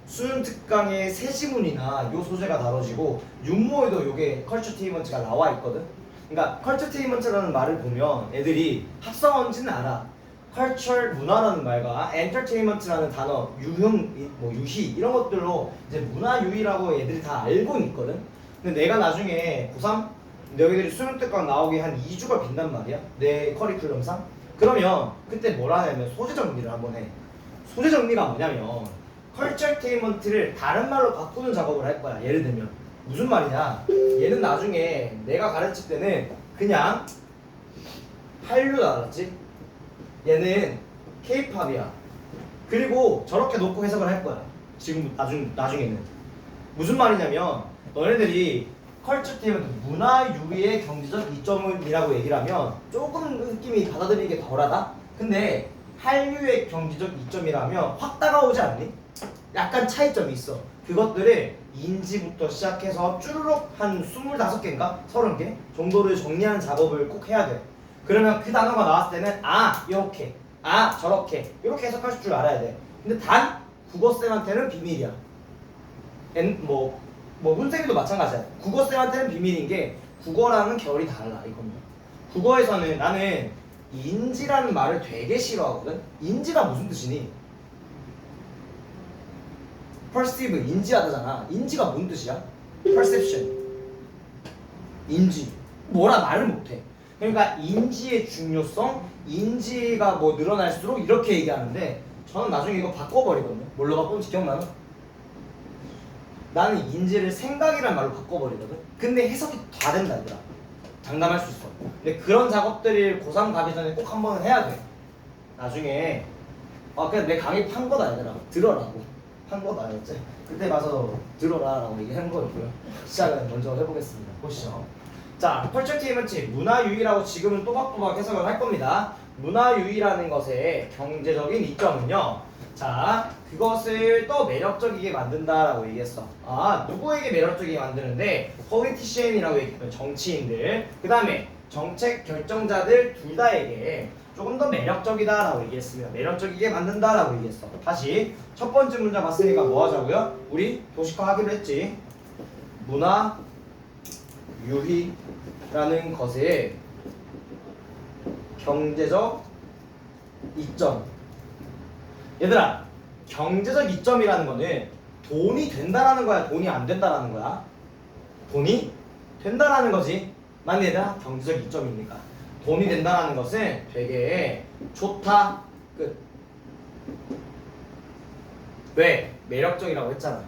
수능 특강의 새 지문이나 요 소재가 다뤄지고 윤모에도 요게 컬처테인먼트가 나와 있거든. 그러니까 컬처테인먼트라는 말을 보면 애들이 합성어인지는 알아. 컬처 문화라는 말과 엔터테인먼트라는 단어 유희 이런 것들로 이제 문화 유희라고 애들이 다 알고는 있거든. 근데 내가 나중에 고3 너희들이 수능 특강 나오기 한 2주가 빈단 말이야. 내 커리큘럼상. 그러면 그때 뭘 하냐면 소재 정리를 한번 해. 소재 정리가 뭐냐면 컬처테인먼트를 다른 말로 바꾸는 작업을 할 거야. 예를 들면 무슨 말이냐? 얘는 나중에 내가 가르칠 때는 그냥 한류다 알았지? 얘는 K-팝이야. 그리고 저렇게 놓고 해석을 할 거야. 지금 나중에는 무슨 말이냐면 너네들이 컬처테인먼트 문화 유희의 경제적 이점이라고 얘기를 하면 조금 느낌이 받아들이기 덜하다. 근데 한류의 경제적 이점이라면 확 다가오지 않니? 약간 차이점이 있어. 그것들을 인지부터 시작해서 쭈르륵 한 25개인가 30개 정도를 정리하는 작업을 꼭 해야 돼. 그러면 그 단어가 나왔을 때는 이렇게 저렇게 이렇게 해석할 줄 알아야 돼. 근데 단 국어쌤한테는 비밀이야. 문세기도 마찬가지야. 국어쌤한테는 비밀인 게 국어랑은 결이 달라. 이건 국어에서는 나는 인지라는 말을 되게 싫어하거든. 인지가 무슨 뜻이니? perceive 인지하다잖아. 인지가 뭔 뜻이야? perception 인지 뭐라 말을 못해. 그러니까 인지의 중요성, 인지가 뭐 늘어날수록 이렇게 얘기하는데 저는 나중에 이거 바꿔버리거든요. 뭘로 바꾸는지 기억나나? 나는 인지를 생각이란 말로 바꿔버리거든. 근데 해석이 다 된다 얘들아. 장담할 수 있어. 근데 그런 작업들을 고3 가기 전에 꼭 한 번은 해야 돼. 나중에 그냥 내 강의 판 거다 얘들아. 들어라고. 판 거다 알았지? 그때 가서 들어라 라고 얘기한 거였고요. 시작을 먼저 해보겠습니다. 보시죠. 자, 컬처티먼트 문화유희라고 지금은 또박또박 해석을 할 겁니다. 문화유희라는 것의 경제적인 이점은요. 자, 그것을 더 매력적이게 만든다라고 얘기했어. 누구에게 매력적이게 만드는데 폴리티시언이라고 얘기했고요. 정치인들. 그 다음에 정책 결정자들 둘 다에게 조금 더 매력적이다라고 얘기했습니다. 매력적이게 만든다라고 얘기했어. 다시 첫 번째 문제 봤으니까 뭐 하자고요? 우리 도식화 하기로 했지. 문화 유희라는 것의 경제적 이점. 얘들아, 경제적 이점이라는 거는 돈이 된다라는 거야, 돈이 안 된다라는 거야? 돈이 된다라는 거지. 맞니 얘들아? 경제적 이점이니까. 돈이 된다라는 것은 되게 좋다. 끝. 왜? 매력적이라고 했잖아.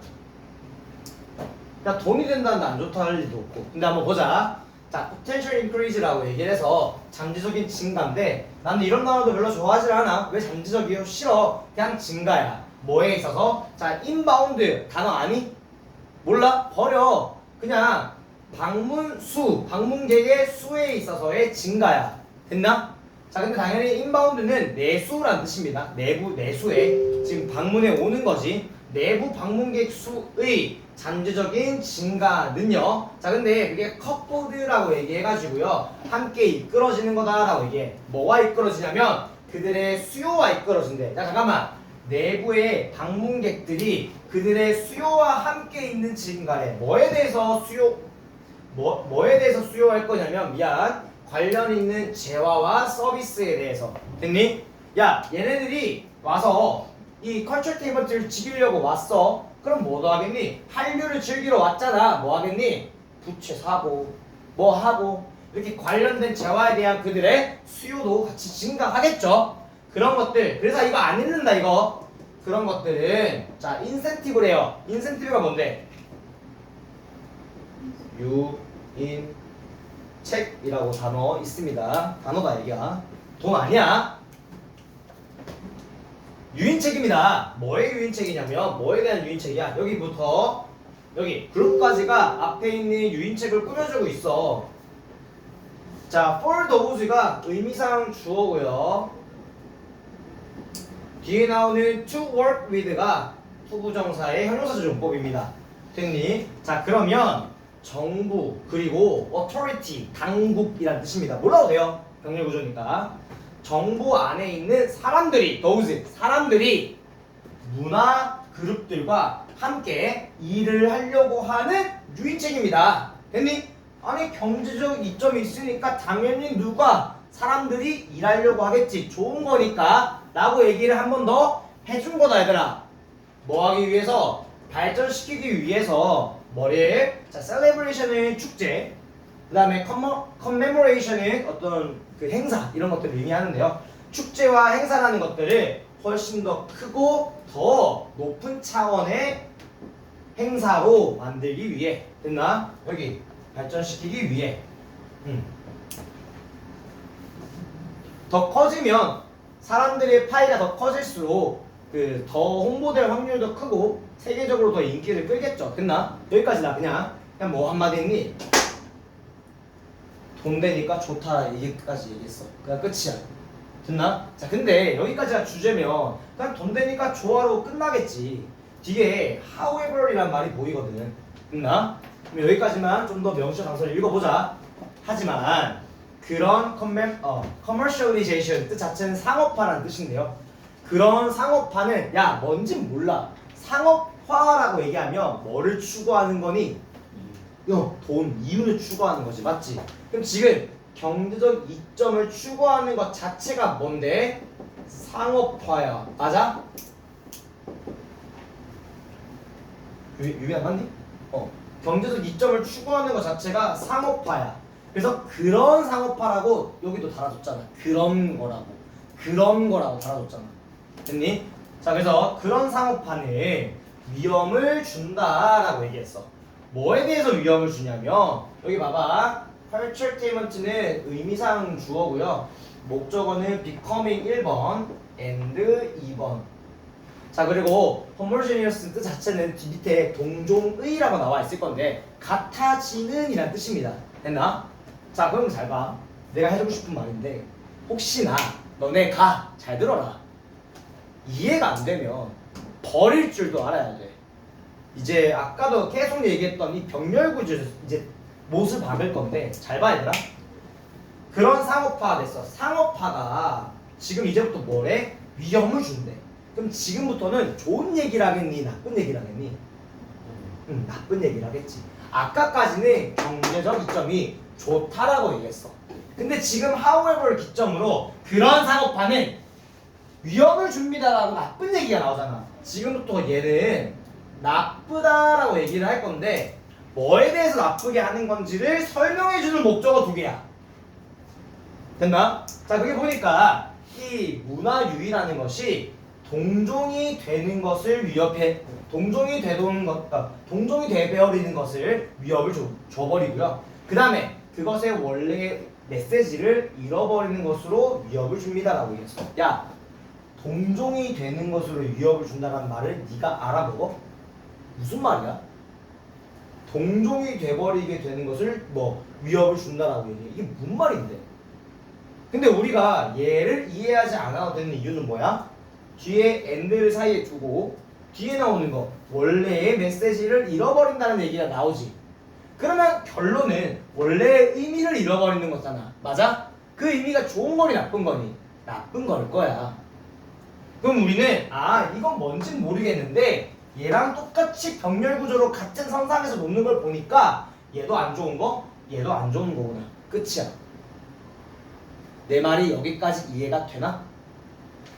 야, 돈이 된다는데 안 좋다 할 리도 없고. 근데 한번 보자. 자, potential increase라고 얘기를 해서 잠재적인 증가인데 나는 이런 단어도 별로 좋아하지 않아. 왜 잠재적이요? 싫어. 그냥 증가야. 뭐에 있어서? 자, inbound 단어 아니? 몰라? 버려. 그냥 방문객의 수에 있어서의 증가야. 됐나? 자, 근데 당연히 inbound는 내수란 뜻입니다. 내수에 지금 방문에 오는 거지. 내부 방문객 수의 잠재적인 증가는요. 자, 근데 그게 커플드라고 얘기해가지고요. 함께 이끌어지는 거다라고 얘기해. 뭐와 이끌어지냐면 그들의 수요와 이끌어진대. 자, 잠깐만. 내부의 방문객들이 그들의 수요와 함께 있는 증가래. 뭐에 대해서 수요할 거냐면 관련 있는 재화와 서비스에 대해서. 됐니? 야, 얘네들이 와서 이 컬처 테이블을 즐기려고 왔어. 그럼 뭐도 하겠니? 한류를 즐기러 왔잖아. 뭐 하겠니? 부채 사고 뭐 하고 이렇게 관련된 재화에 대한 그들의 수요도 같이 증가하겠죠. 그런 것들. 그래서 이거 안 읽는다 이거. 그런 것들은 자, 인센티브래요. 인센티브가 뭔데? 유인책이라고 단어 있습니다. 단어다 얘기야. 돈 아니야. 유인책입니다. 뭐의 유인책이냐면 뭐에 대한 유인책이야? 여기부터 여기 그룹까지가 앞에 있는 유인책을 꾸며주고 있어. 자, for those가 의미상 주어고요. 뒤에 나오는 to work with가 투부정사의 형용사조 용법입니다. 됐니? 자, 그러면 정부 그리고 authority 당국이란 뜻입니다. 몰라도 돼요. 병렬 구조니까. 정부 안에 있는 사람들이 사람들이 문화 그룹들과 함께 일을 하려고 하는 유인책입니다. 됐니? 아니, 경제적 이점이 있으니까 당연히 사람들이 일하려고 하겠지. 좋은 거니까 라고 얘기를 한 번 더 해준 거다 얘들아. 뭐 하기 위해서? 발전시키기 위해서. 뭐를? 자, celebration은 축제, 그 다음에 commemoration은 어떤 그 행사, 이런 것들을 의미하는데요. 축제와 행사라는 것들을 훨씬 더 크고 더 높은 차원의 행사로 만들기 위해. 됐나? 여기 발전시키기 위해. 더 커지면 사람들의 파이가 더 커질수록 그 더 홍보될 확률도 크고 세계적으로 더 인기를 끌겠죠. 됐나? 여기까지다. 그냥 뭐 한마디 했니? 돈 되니까 좋다 얘기까지 얘기했어. 그냥 끝이야. 됐나? 자, 근데 여기까지가 주제면 그냥 돈 되니까 좋아로 끝나겠지. 뒤에 however이란 말이 보이거든. 됐나? 그럼 여기까지만 좀 더 명시적 단서를 읽어보자. 하지만 그런 commercialization 뜻 자체는 상업화라는 뜻인데요. 그런 상업화는 뭔진 몰라. 상업화라고 얘기하면 뭐를 추구하는 거니? 돈, 이윤을 추구하는 거지. 맞지? 그럼 지금 경제적 이점을 추구하는 것 자체가 뭔데? 상업화야. 맞아? 유비 안 맞니? 경제적 이점을 추구하는 것 자체가 상업화야. 그래서 그런 상호파라고 여기도 달아줬잖아. 그런 거라고 달아줬잖아. 됐니? 자, 그래서 그런 상호파는 위험을 준다라고 얘기했어. 뭐에 대해서 위험을 주냐면 여기 봐봐. 펄처테인먼트는 의미상 주어고요. 목적어는 becoming 1번 and 2번. 자, 그리고 homogeneous 뜻 자체는 뒤 밑에 동종의라고 나와 있을 건데 같아지는 이란 뜻입니다. 됐나? 자, 그럼 잘 봐. 내가 해주고 싶은 말인데 혹시나 너네가 잘 들어라. 이해가 안 되면 버릴 줄도 알아야 돼. 이제 아까도 계속 얘기했던 이 병렬구조 이제 못을 박을 건데 잘 봐 얘들아. 그런 상호파가 됐어. 상호파가 지금 이제부터 뭐래? 위험을 준대. 그럼 지금부터는 좋은 얘기를 하겠니? 나쁜 얘기를 하겠니? 나쁜 얘기를 하겠지. 아까까지는 경제적 이점이 좋다라고 얘기했어. 근데 지금 however 기점으로 그런 상호파는 위험을 줍니다라고 나쁜 얘기가 나오잖아. 지금부터 얘는 나쁘다라고 얘기를 할 건데 뭐에 대해서 나쁘게 하는 건지를 설명해주는 목적어 두 개야. 됐나? 자, 그게 보니까 이 문화유의라는 것이 동종이 되는 것을 위협해, 동종이 돼버리는 것을 위협을 줘버리고요. 그 다음에 그것의 원래 메시지를 잃어버리는 것으로 위협을 줍니다라고 얘기했어. 야, 동종이 되는 것으로 위협을 준다는 말을 네가 알아보고 무슨 말이야? 동종이 돼버리게 되는 것을 뭐 위협을 준다라고 얘기해. 이게 무슨 말인데? 근데 우리가 얘를 이해하지 않아도 되는 이유는 뭐야? 뒤에 and를 사이에 두고 뒤에 나오는 거 원래의 메시지를 잃어버린다는 얘기가 나오지. 그러면 결론은 원래의 의미를 잃어버리는 거잖아. 맞아? 그 의미가 좋은 거니 나쁜 거니? 나쁜 걸 거야. 그럼 우리는 이건 뭔진 모르겠는데 얘랑 똑같이 병렬 구조로 같은 선상에서 놓는 걸 보니까 얘도 안 좋은 거, 얘도 안 좋은 거구나. 끝이야. 내 말이 여기까지 이해가 되나?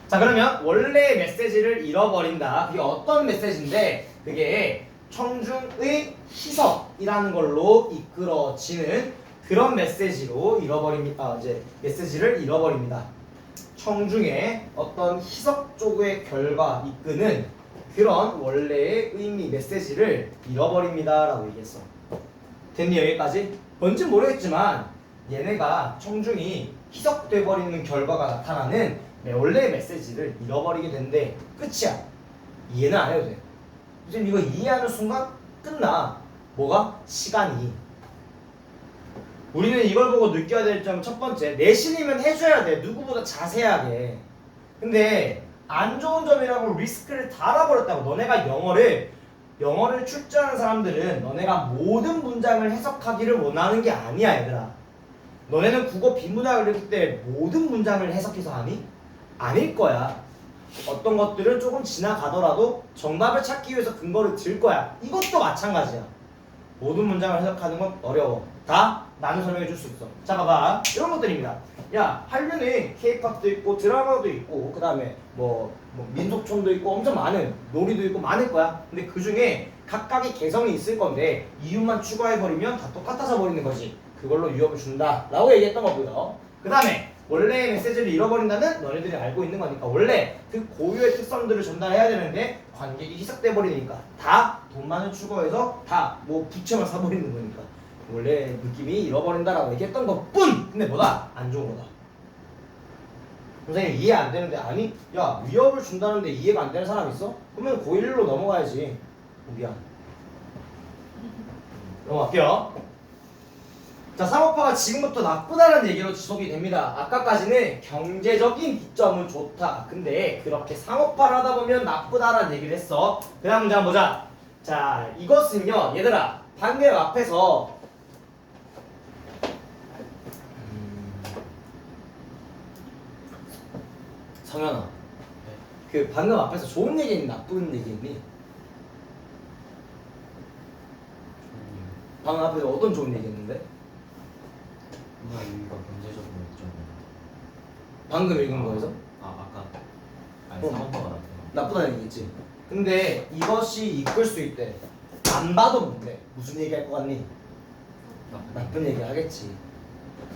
자, 그러면 원래의 메시지를 잃어버린다. 그게 어떤 메시지인데 그게 청중의 희석이라는 걸로 이끌어지는 그런 메시지로 잃어버립니다. 이제 메시지를 잃어버립니다. 청중의 어떤 희석 쪽의 결과 이끄는 그런 원래의 의미 메시지를 잃어버립니다 라고 얘기했어. 됐니? 여기까지? 뭔진 모르겠지만 얘네가 청중이 희석돼 버리는 결과가 나타나는 원래의 메시지를 잃어버리게 된대. 끝이야. 이해는 안 해도 돼. 지금 이거 이해하는 순간 끝나. 뭐가? 시간이. 우리는 이걸 보고 느껴야 될 점 첫 번째, 내신이면 해줘야 돼. 누구보다 자세하게. 근데 안 좋은 점이라고 리스크를 다 알아버렸다고. 너네가 영어를 출제하는 사람들은 너네가 모든 문장을 해석하기를 원하는 게 아니야 얘들아. 너네는 국어 비문학을 읽을 때 모든 문장을 해석해서 하니? 아닐 거야. 어떤 것들은 조금 지나가더라도 정답을 찾기 위해서 근거를 들 거야. 이것도 마찬가지야. 모든 문장을 해석하는 건 어려워. 다 나는 설명해 줄 수 있어. 자, 봐봐. 이런 것들입니다. 야, 한류는 K-팝도 있고 드라마도 있고 그 다음에 뭐 민속촌도 있고 엄청 많은 놀이도 있고 많을 거야. 근데 그 중에 각각의 개성이 있을 건데 이유만 추가해버리면 다 똑같아져 버리는 거지. 그걸로 위협을 준다 라고 얘기했던 거고요. 그 다음에 원래의 메시지를 잃어버린다는 너네들이 알고 있는 거니까 원래 그 고유의 특성들을 전달해야 되는데 관객이 희석돼 버리니까 다 돈만을 추구해서 다 뭐 부채만 사버리는 거니까 원래 느낌이 잃어버린다라고 얘기했던 것뿐. 근데 뭐다? 안 좋은 거다. 선생님 이해 안 되는데 아니? 야, 위협을 준다는데 이해가 안 되는 사람 있어? 그러면 고1로 넘어가야지. 미안. 넘어갈게요. 자, 상호파가 지금부터 나쁘다는 얘기로 지속이 됩니다. 아까까지는 경제적인 이점은 좋다. 근데 그렇게 상호파를 하다 보면 나쁘다라는 얘기를 했어. 그 다음 문제 한번 보자. 자, 이것은요 얘들아 방금 앞에서 성현아, 그 방금 앞에서 좋은 얘기니 나쁜 얘기니? 방금 앞에서 어떤 좋은 얘기했는데? 문화 유희가 경제적으로 있잖아요. 방금 읽은 거에서? 아까 상호파가 나타나. 나쁘다는 얘기겠지. 근데 이것이 이끌 수 있대. 안 봐도 뭔데? 무슨 얘기 할 것 같니? 나쁜 얘기 하겠지.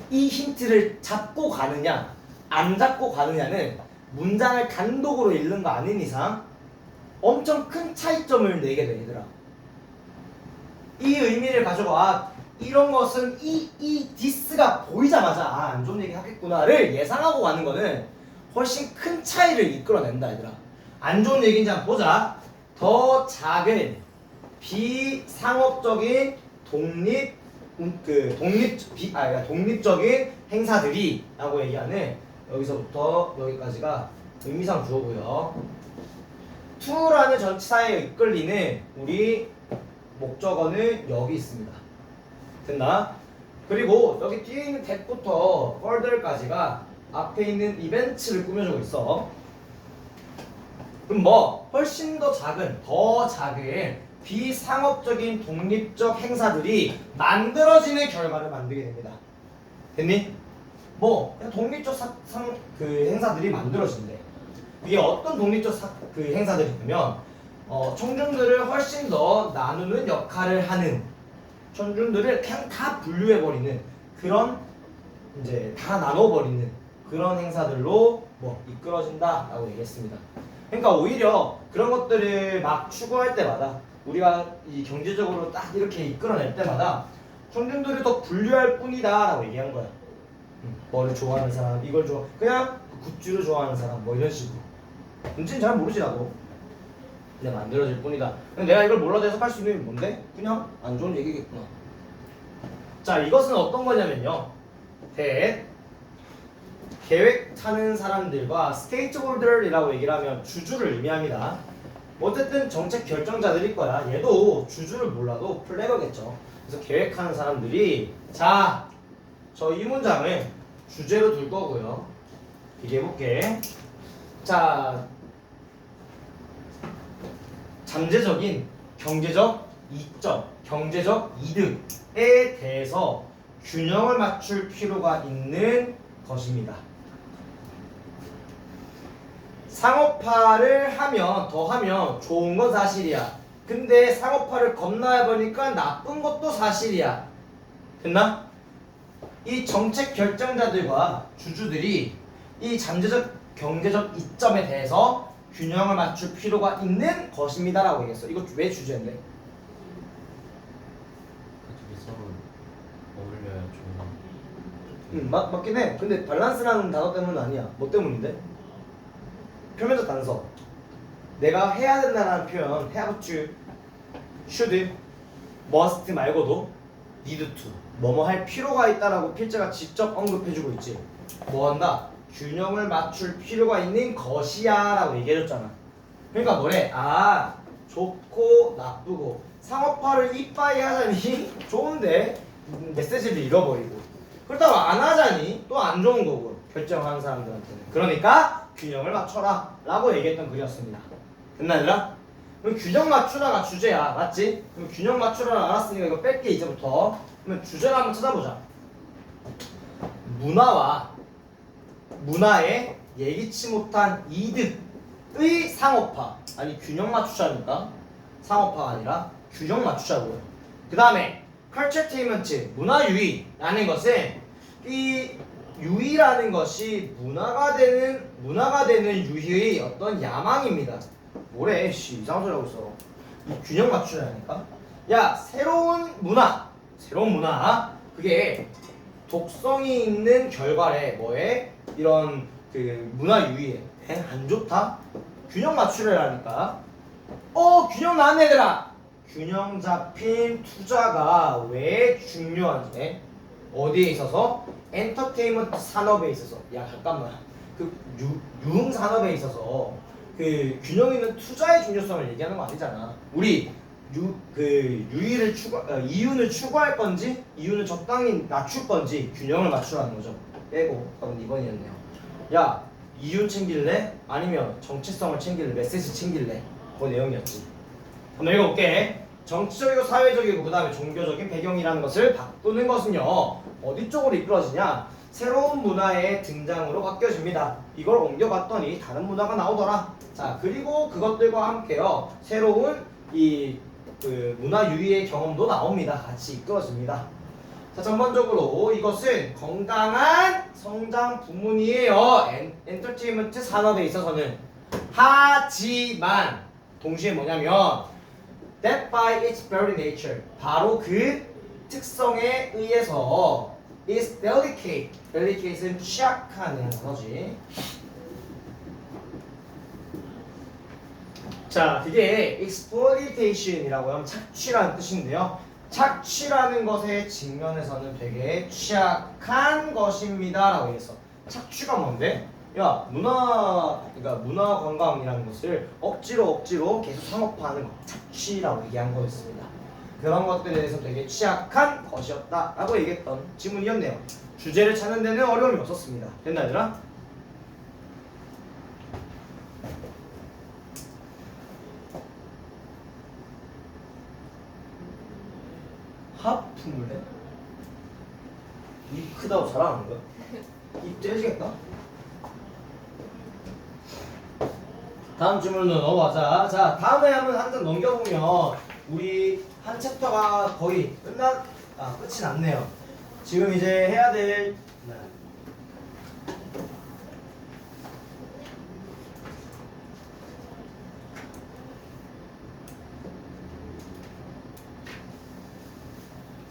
이 힌트를 잡고 가느냐 안 잡고 가느냐는 문장을 단독으로 읽는 거 아닌 이상 엄청 큰 차이점을 내게 돼 얘들아. 이 의미를 가지고 이런 것은 이 디스가 보이자마자 안 좋은 얘기 하겠구나를 예상하고 가는 거는 훨씬 큰 차이를 이끌어낸다 얘들아. 안 좋은 얘기인지 한번 보자. 더 작은 비상업적인 독립적인 행사들이라고 얘기하는 여기서부터 여기까지가 의미상 주어고요. to라는 전치사에 이끌리는 우리 목적어는 여기 있습니다. 됐나? 그리고 여기 뒤에 있는 that부터 further까지가 앞에 있는 이벤트를 꾸며주고 있어. 그럼 뭐 훨씬 더 작은 비상업적인 독립적 행사들이 만들어지는 결과를 만들게 됩니다. 됐니? 뭐 그냥 독립적 행사들이 만들어진대. 이게 어떤 독립적 행사들이냐면 청중들을 훨씬 더 나누는 역할을 하는, 청중들을 그냥 다 분류해버리는 그런, 이제 다 나눠버리는 그런 행사들로 뭐 이끌어진다라고 얘기했습니다. 그러니까 오히려 그런 것들을 막 추구할 때마다 우리가 이 경제적으로 딱 이렇게 이끌어낼 때마다 청중들을 더 분류할 뿐이다라고 얘기한 거야. 뭐를 좋아하는 사람, 이걸 그냥 굿즈를 좋아하는 사람, 뭐 이런 식으로. 문제는 잘 모르지 나도. 근데 만들어질 뿐이다. 근데 내가 이걸 몰라도 해석할 수 있는 게 뭔데? 그냥 안 좋은 얘기겠구나. 자, 이것은 어떤 거냐면요. 계획 타는 사람들과 스테이트홀더이라고 얘기를 하면 주주를 의미합니다. 어쨌든 정책 결정자들일 거야. 얘도 주주를 몰라도 플래너겠죠. 그래서 계획하는 사람들이, 자, 저 이 문장을 주제로 둘 거고요. 비교해볼게. 자, 잠재적인 경제적 이점, 경제적 이득에 대해서 균형을 맞출 필요가 있는 것입니다. 상업화를 더하면 좋은 건 사실이야. 근데 상업화를 겁나 해보니까 나쁜 것도 사실이야. 됐나? 이 정책 결정자들과 주주들이 이 잠재적 경제적 이점에 대해서 균형을 맞출 필요가 있는 것입니다라고 얘기했어. 이거 왜 주제인데? 둘이 서로 어울려야 좋은. 맞긴 해. 근데 밸런스라는 단어 때문은 아니야. 뭐 때문인데? 표면적 단서. 내가 해야 된다는 표현 have to, should, must 말고도 need to, 뭐뭐 할 필요가 있다라고 필자가 직접 언급해주고 있지. 뭐 한다? 균형을 맞출 필요가 있는 것이야 라고 얘기해줬잖아. 그러니까 뭐래? 좋고 나쁘고 상업화를 이빠이 하자니 좋은데 메시지를 잃어버리고, 그렇다고 안 하자니 또 안 좋은 거고, 결정하는 사람들한테는. 그러니까 균형을 맞춰라 라고 얘기했던 글이었습니다. 됐나 얘들아? 그럼 균형 맞추라가 주제야. 맞지? 그럼 균형 맞추라를 알았으니까 이거 뺄게 이제부터. 그러면 주제를 한번 찾아보자. 문화의 예기치 못한 이득의 상업화. 아니 균형 맞추자니까 상업화가 아니라 균형 맞추자고요. 그 다음에 컬처테인먼트, 문화유희라는 것은 이 유희라는 것이 문화가 되는 유희의 어떤 야망입니다. 뭐래? 이상한 소리 하고 있어. 이 균형 맞추자니까. 야, 새로운 문화 그게 독성이 있는 결과래. 뭐에? 이런 그 문화 유희에 안 좋다? 균형 맞추려니까. 균형 나왔네 얘들아. 균형 잡힌 투자가 왜 중요한지. 어디에 있어서? 엔터테인먼트 산업에 있어서. 야 잠깐만, 그 유흥 산업에 있어서 그 균형 있는 투자의 중요성을 얘기하는 거 아니잖아. 우리 이윤을 추구할 건지, 이윤을 적당히 낮출 건지 균형을 맞추라는 거죠. 빼고 답은 2번이었네요. 야, 이윤 챙길래? 아니면 정체성을 챙길래? 메시지 챙길래? 그 내용이었지. 한번 읽어볼게. 정치적이고 사회적이고 그 다음에 종교적인 배경이라는 것을 바꾸는 것은요, 어디 쪽으로 이끌어지냐? 새로운 문화의 등장으로 바뀌어집니다. 이걸 옮겨봤더니 다른 문화가 나오더라. 자, 그리고 그것들과 함께요, 새로운 이 문화 유희의 경험도 나옵니다. 같이 이끌어집니다. 자, 전반적으로 이것은 건강한 성장 부문이에요. 엔터테인먼트 산업에 있어서는. 하지만 동시에 뭐냐면 that by its very nature 바로 그 특성에 의해서 is delicate. delicate는 취약한 단어지. 자, 그게 exploitation이라고 하면 착취라는 뜻인데요. 착취라는 것에 직면해서는 되게 취약한 것입니다라고 해서 착취가 뭔데? 야, 그러니까 문화 관광이라는 것을 억지로 계속 상업화하는 것, 착취라고 얘기한 거였습니다. 그런 것들에 대해서 되게 취약한 것이었다라고 얘기했던 지문이었네요. 주제를 찾는 데는 어려움이 없었습니다. 됐나 얘들아? 하품을 해? 입 크다고 잘하는 거야? 입 째지겠다? 다음 질문으로 넘어가자. 자, 다음에 한번 한 장 넘겨보면 우리 한 챕터가 거의 끝이 났네요. 지금 이제 해야 될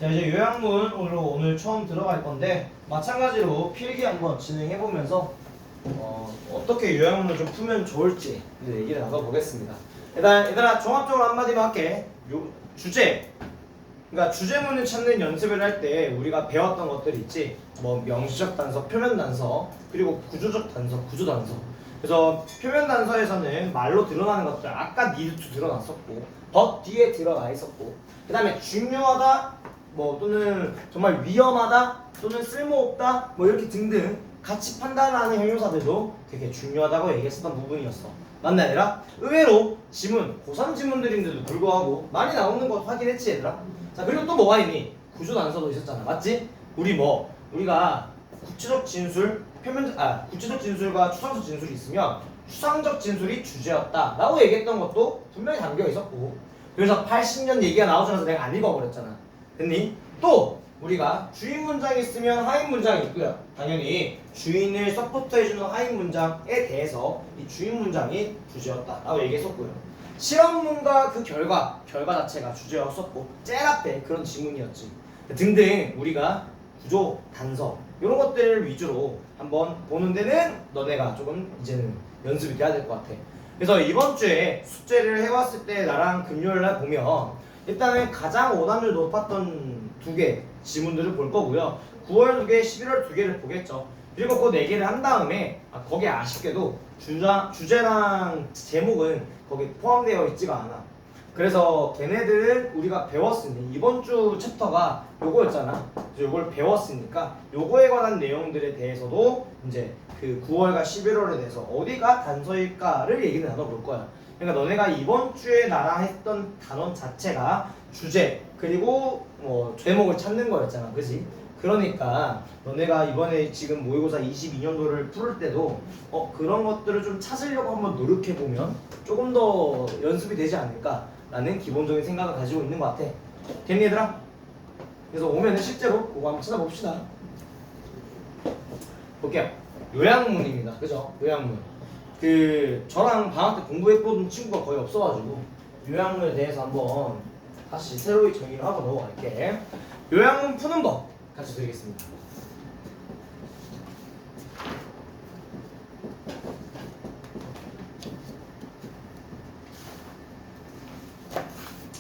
자, 이제 요약문으로 오늘 처음 들어갈 건데 마찬가지로 필기 한번 진행해 보면서 어떻게 요약문을 좀 풀면 좋을지 이제 얘기를 나눠보겠습니다. 일단 얘들아 종합적으로 한마디만 할게. 주제, 그러니까 주제문을 찾는 연습을 할 때 우리가 배웠던 것들이 있지. 뭐 명시적 단서, 표면 단서, 그리고 구조적 단서, 구조 단서. 그래서 표면 단서에서는 말로 드러나는 것들 아까 니드도 드러났었고 but 뒤에 드러나 있었고, 그 다음에 중요하다 뭐 또는 정말 위험하다 또는 쓸모없다 뭐 이렇게 등등 가치 판단하는 형용사들도 되게 중요하다고 얘기했었던 부분이었어. 맞나 얘들아? 의외로 지문, 고3 지문들인데도 불구하고 많이 나오는 거 확인했지 얘들아? 자, 그리고 또 뭐가 있니? 구조 단서도 있었잖아. 맞지? 우리가 구체적 진술, 구체적 진술과 추상적 진술이 있으면 추상적 진술이 주제였다 라고 얘기했던 것도 분명히 담겨 있었고, 그래서 80년 얘기가 나오자마자 내가 안 읽어버렸잖아. 됐니? 또 우리가 주인 문장이 있으면 하인 문장이 있고요. 당연히 주인을 서포트해주는 하인 문장에 대해서 이 주인 문장이 주제였다라고 얘기했었고요. 실험문과 그 결과 자체가 주제였었고 제일 앞에 그런 지문이었지 등등. 우리가 구조, 단서 이런 것들을 위주로 한번 보는 데는 너네가 조금 이제는 연습이 돼야 될 것 같아. 그래서 이번 주에 숙제를 해왔을 때 나랑 금요일날 보면 일단은 가장 오답률 높았던 2개 지문들을 볼 거고요. 9월 2개, 11월 2개를 보겠죠. 그리고 그 4개를 한 다음에 거기에 아쉽게도 주제랑 제목은 거기 포함되어 있지가 않아. 그래서 걔네들은 우리가 배웠으니 이번 주 챕터가 요거였잖아. 그래서 요걸 배웠으니까 요거에 관한 내용들에 대해서도 이제 그 9월과 11월에 대해서 어디가 단서일까를 얘기를 나눠볼 거야. 그러니까 너네가 이번 주에 나랑 했던 단원 자체가 주제 그리고 뭐 제목을 찾는 거였잖아, 그지? 그러니까 너네가 이번에 지금 모의고사 22년도를 풀을 때도 그런 것들을 좀 찾으려고 한번 노력해 보면 조금 더 연습이 되지 않을까라는 기본적인 생각을 가지고 있는 것 같아. 됐니 얘들아? 그래서 오면은 실제로 그거 한번 찾아봅시다. 볼게요. 요약문입니다, 그죠? 요약문. 저랑 방학 때 공부해보던 친구가 거의 없어가지고 요약문에 대해서 한번 다시 새로이 정의를 하고 넘어갈게. 요약문 푸는 법 같이 드리겠습니다.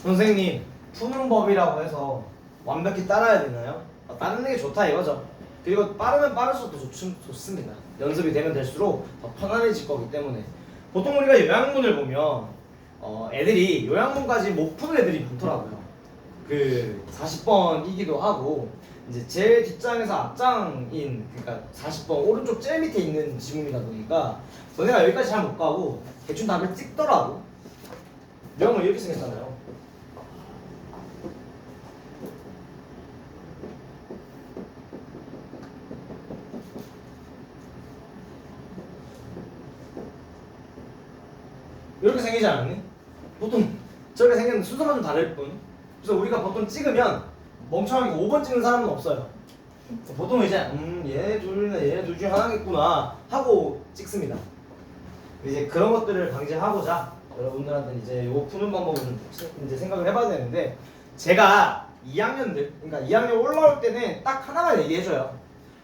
선생님, 푸는 법이라고 해서 완벽히 따라야 되나요? 따르는 게 좋다 이거죠. 그리고 빠르면 빠를수록 더 좋습니다. 연습이 되면 될수록 더 편안해질 거기 때문에. 보통 우리가 요약문을 보면 애들이 요약문까지 못 푸는 애들이 많더라고요. 40번이기도 하고 이제 제 뒷장에서 앞장인, 그러니까 40번 오른쪽 제일 밑에 있는 지문이다 보니까 너네가 여기까지 잘 못 가고 대충 답을 찍더라고. 요약문 이렇게 생겼잖아요. 이렇게 생기지 않았니? 보통 저렇게 생겼는데 순서가 좀 다를 뿐. 그래서 우리가 보통 찍으면 멍청하게 5번 찍는 사람은 없어요. 보통 이제 얘네 둘이나 얘네 둘 중에 하나겠구나 하고 찍습니다. 이제 그런 것들을 방지하고자 여러분들한테 이제 요 푸는 방법을 이제 생각을 해봐야 되는데, 제가 2학년들, 그러니까 2학년 올라올 때는 딱 하나만 얘기해줘요.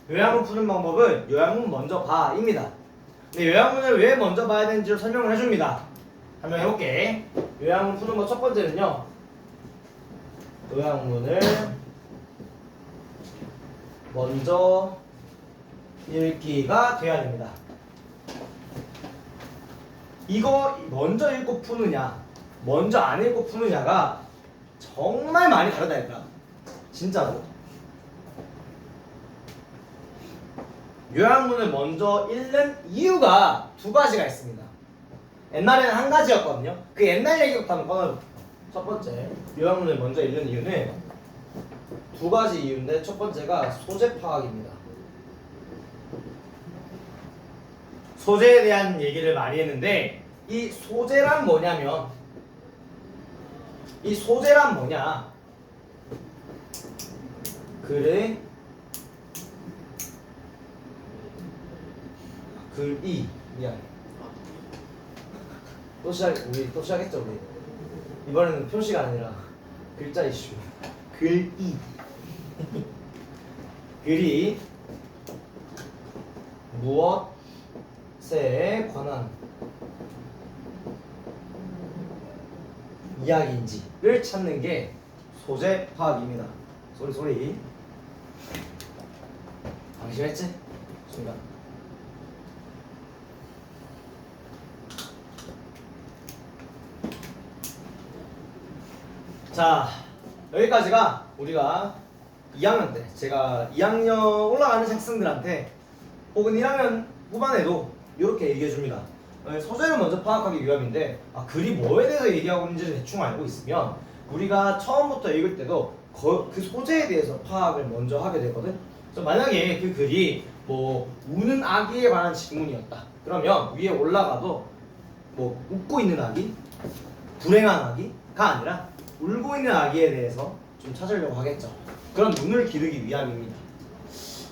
요양문 푸는 방법은 요양문 먼저 봐입니다. 근데 요양문을 왜 먼저 봐야 되는지를 설명을 해줍니다. 설명해볼게. 요양문 푸는 거 첫 번째는요, 요양문을 먼저 읽기가 돼야 됩니다. 이거 먼저 읽고 푸느냐, 먼저 안 읽고 푸느냐가 정말 많이 다르다니까. 진짜로. 요양문을 먼저 읽는 이유가 두 가지가 있습니다. 옛날에는 한 가지였거든요. 그 옛날 얘기부터 한번 꺼내볼게요. 첫 번째, 요양문을 먼저 읽는 이유는 두 가지 이유인데, 첫 번째가 소재 파악입니다. 소재에 대한 얘기를 많이 했는데, 이 소재란 뭐냐면, 이 소재란 뭐냐, 글의 글이, 미안, 우리 또 시작했죠. 우리 이번에는 표시가 아니라 글자 이슈. 글이 글이 무엇에 관한 이야기인지를 찾는 게 소재 파악입니다. 소리 방심했지? 순간. 자, 여기까지가 우리가 2학년 때, 제가 2학년 올라가는 학생들한테 혹은 1학년 후반에도 이렇게 얘기해줍니다. 소재를 먼저 파악하기 위함인데, 글이 뭐에 대해서 얘기하고 있는지 대충 알고 있으면 우리가 처음부터 읽을 때도 그 소재에 대해서 파악을 먼저 하게 되거든. 그래서 만약에 그 글이 뭐 우는 아기에 관한 질문이었다, 그러면 위에 올라가도 뭐 웃고 있는 아기, 불행한 아기가 아니라 울고 있는 아기에 대해서 좀 찾으려고 하겠죠. 그런 눈을 기르기 위함입니다.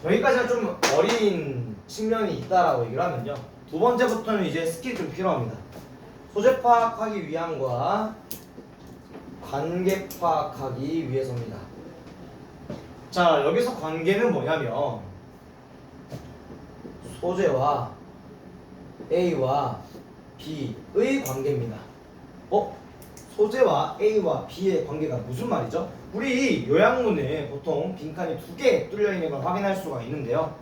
여기까지가 좀 어린 측면이 있다라고 얘기를 하면요, 두 번째부터는 이제 스킬이 좀 필요합니다. 소재 파악하기 위함과 관계 파악하기 위해서입니다. 자, 여기서 관계는 뭐냐면 소재와 A와 B의 관계입니다. 소재와 A와 B의 관계가 무슨 말이죠? 우리 요양문에 보통 빈칸이 2개 뚫려 있는 걸 확인할 수가 있는데요.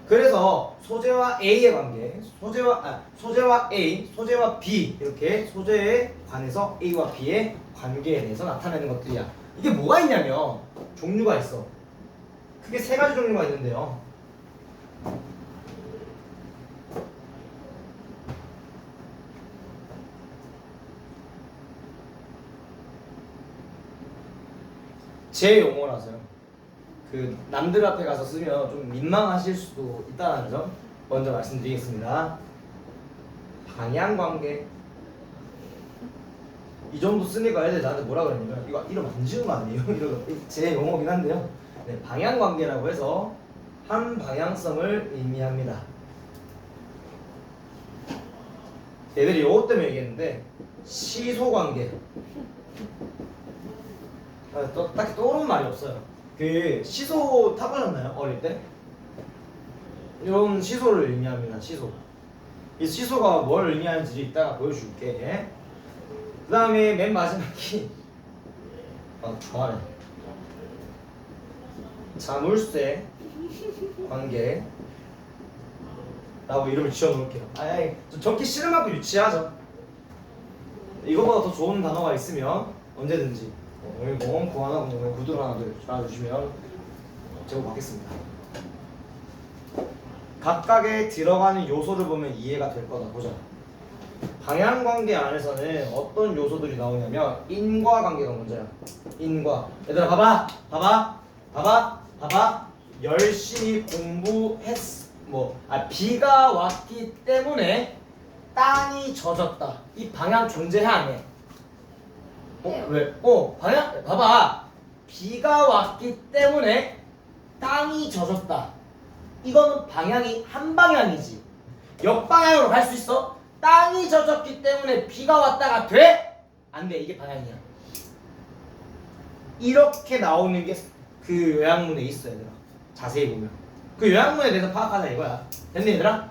그래서 소재와 A의 관계, 소재와 A, 소재와 B, 이렇게 소재에 관해서 A와 B의 관계에 대해서 나타내는 것들이야. 이게 뭐가 있냐면 종류가 있어. 크게 3가지 종류가 있는데요. 제 용어라서요. 그 남들 앞에 가서 쓰면 좀 민망하실 수도 있다는 점 먼저 말씀드리겠습니다. 방향관계. 이 정도 쓰니까 애들 나한테 뭐라 그러냐면 이거 이름 안 지은 거 아니에요? 이러고 제 용어긴 한데요. 네, 방향관계라고 해서 한 방향성을 의미합니다. 애들이 요거 때문에 얘기했는데, 시소관계. 딱히 떠오르는 말이 없어요. 그 시소 타보셨나요? 어릴 때? 이런 시소를 의미합니다. 시소. 이 시소가 뭘 의미하는지 이따가 보여줄게. 그 다음에 맨 마지막이 좋아해. 자물쇠 관계 라고 이름을 지어놓을게요. 좀 적기 싫은 만큼 유치하죠. 이거보다 더 좋은 단어가 있으면 언제든지 10, 9190 구두 하나 달아주시면 제공받겠습니다. 각각의 들어가는 요소를 보면 이해가 될 거다. 보자. 방향관계 안에서는 어떤 요소들이 나오냐면 인과관계가 먼저야. 인과. 얘들아 봐봐. 열심히 공부했어. 비가 왔기 때문에 땅이 젖었다. 이 방향 존재해 안 해? 왜? 방향 봐봐. 비가 왔기 때문에 땅이 젖었다. 이거는 방향이 한 방향이지. 역방향으로 갈 수 있어? 땅이 젖었기 때문에 비가 왔다가 돼? 안 돼. 이게 방향이야. 이렇게 나오는 게 그 요약문에 있어, 얘들아. 자세히 보면. 그 요약문에 대해서 파악하자 이거야. 됐니, 얘들아?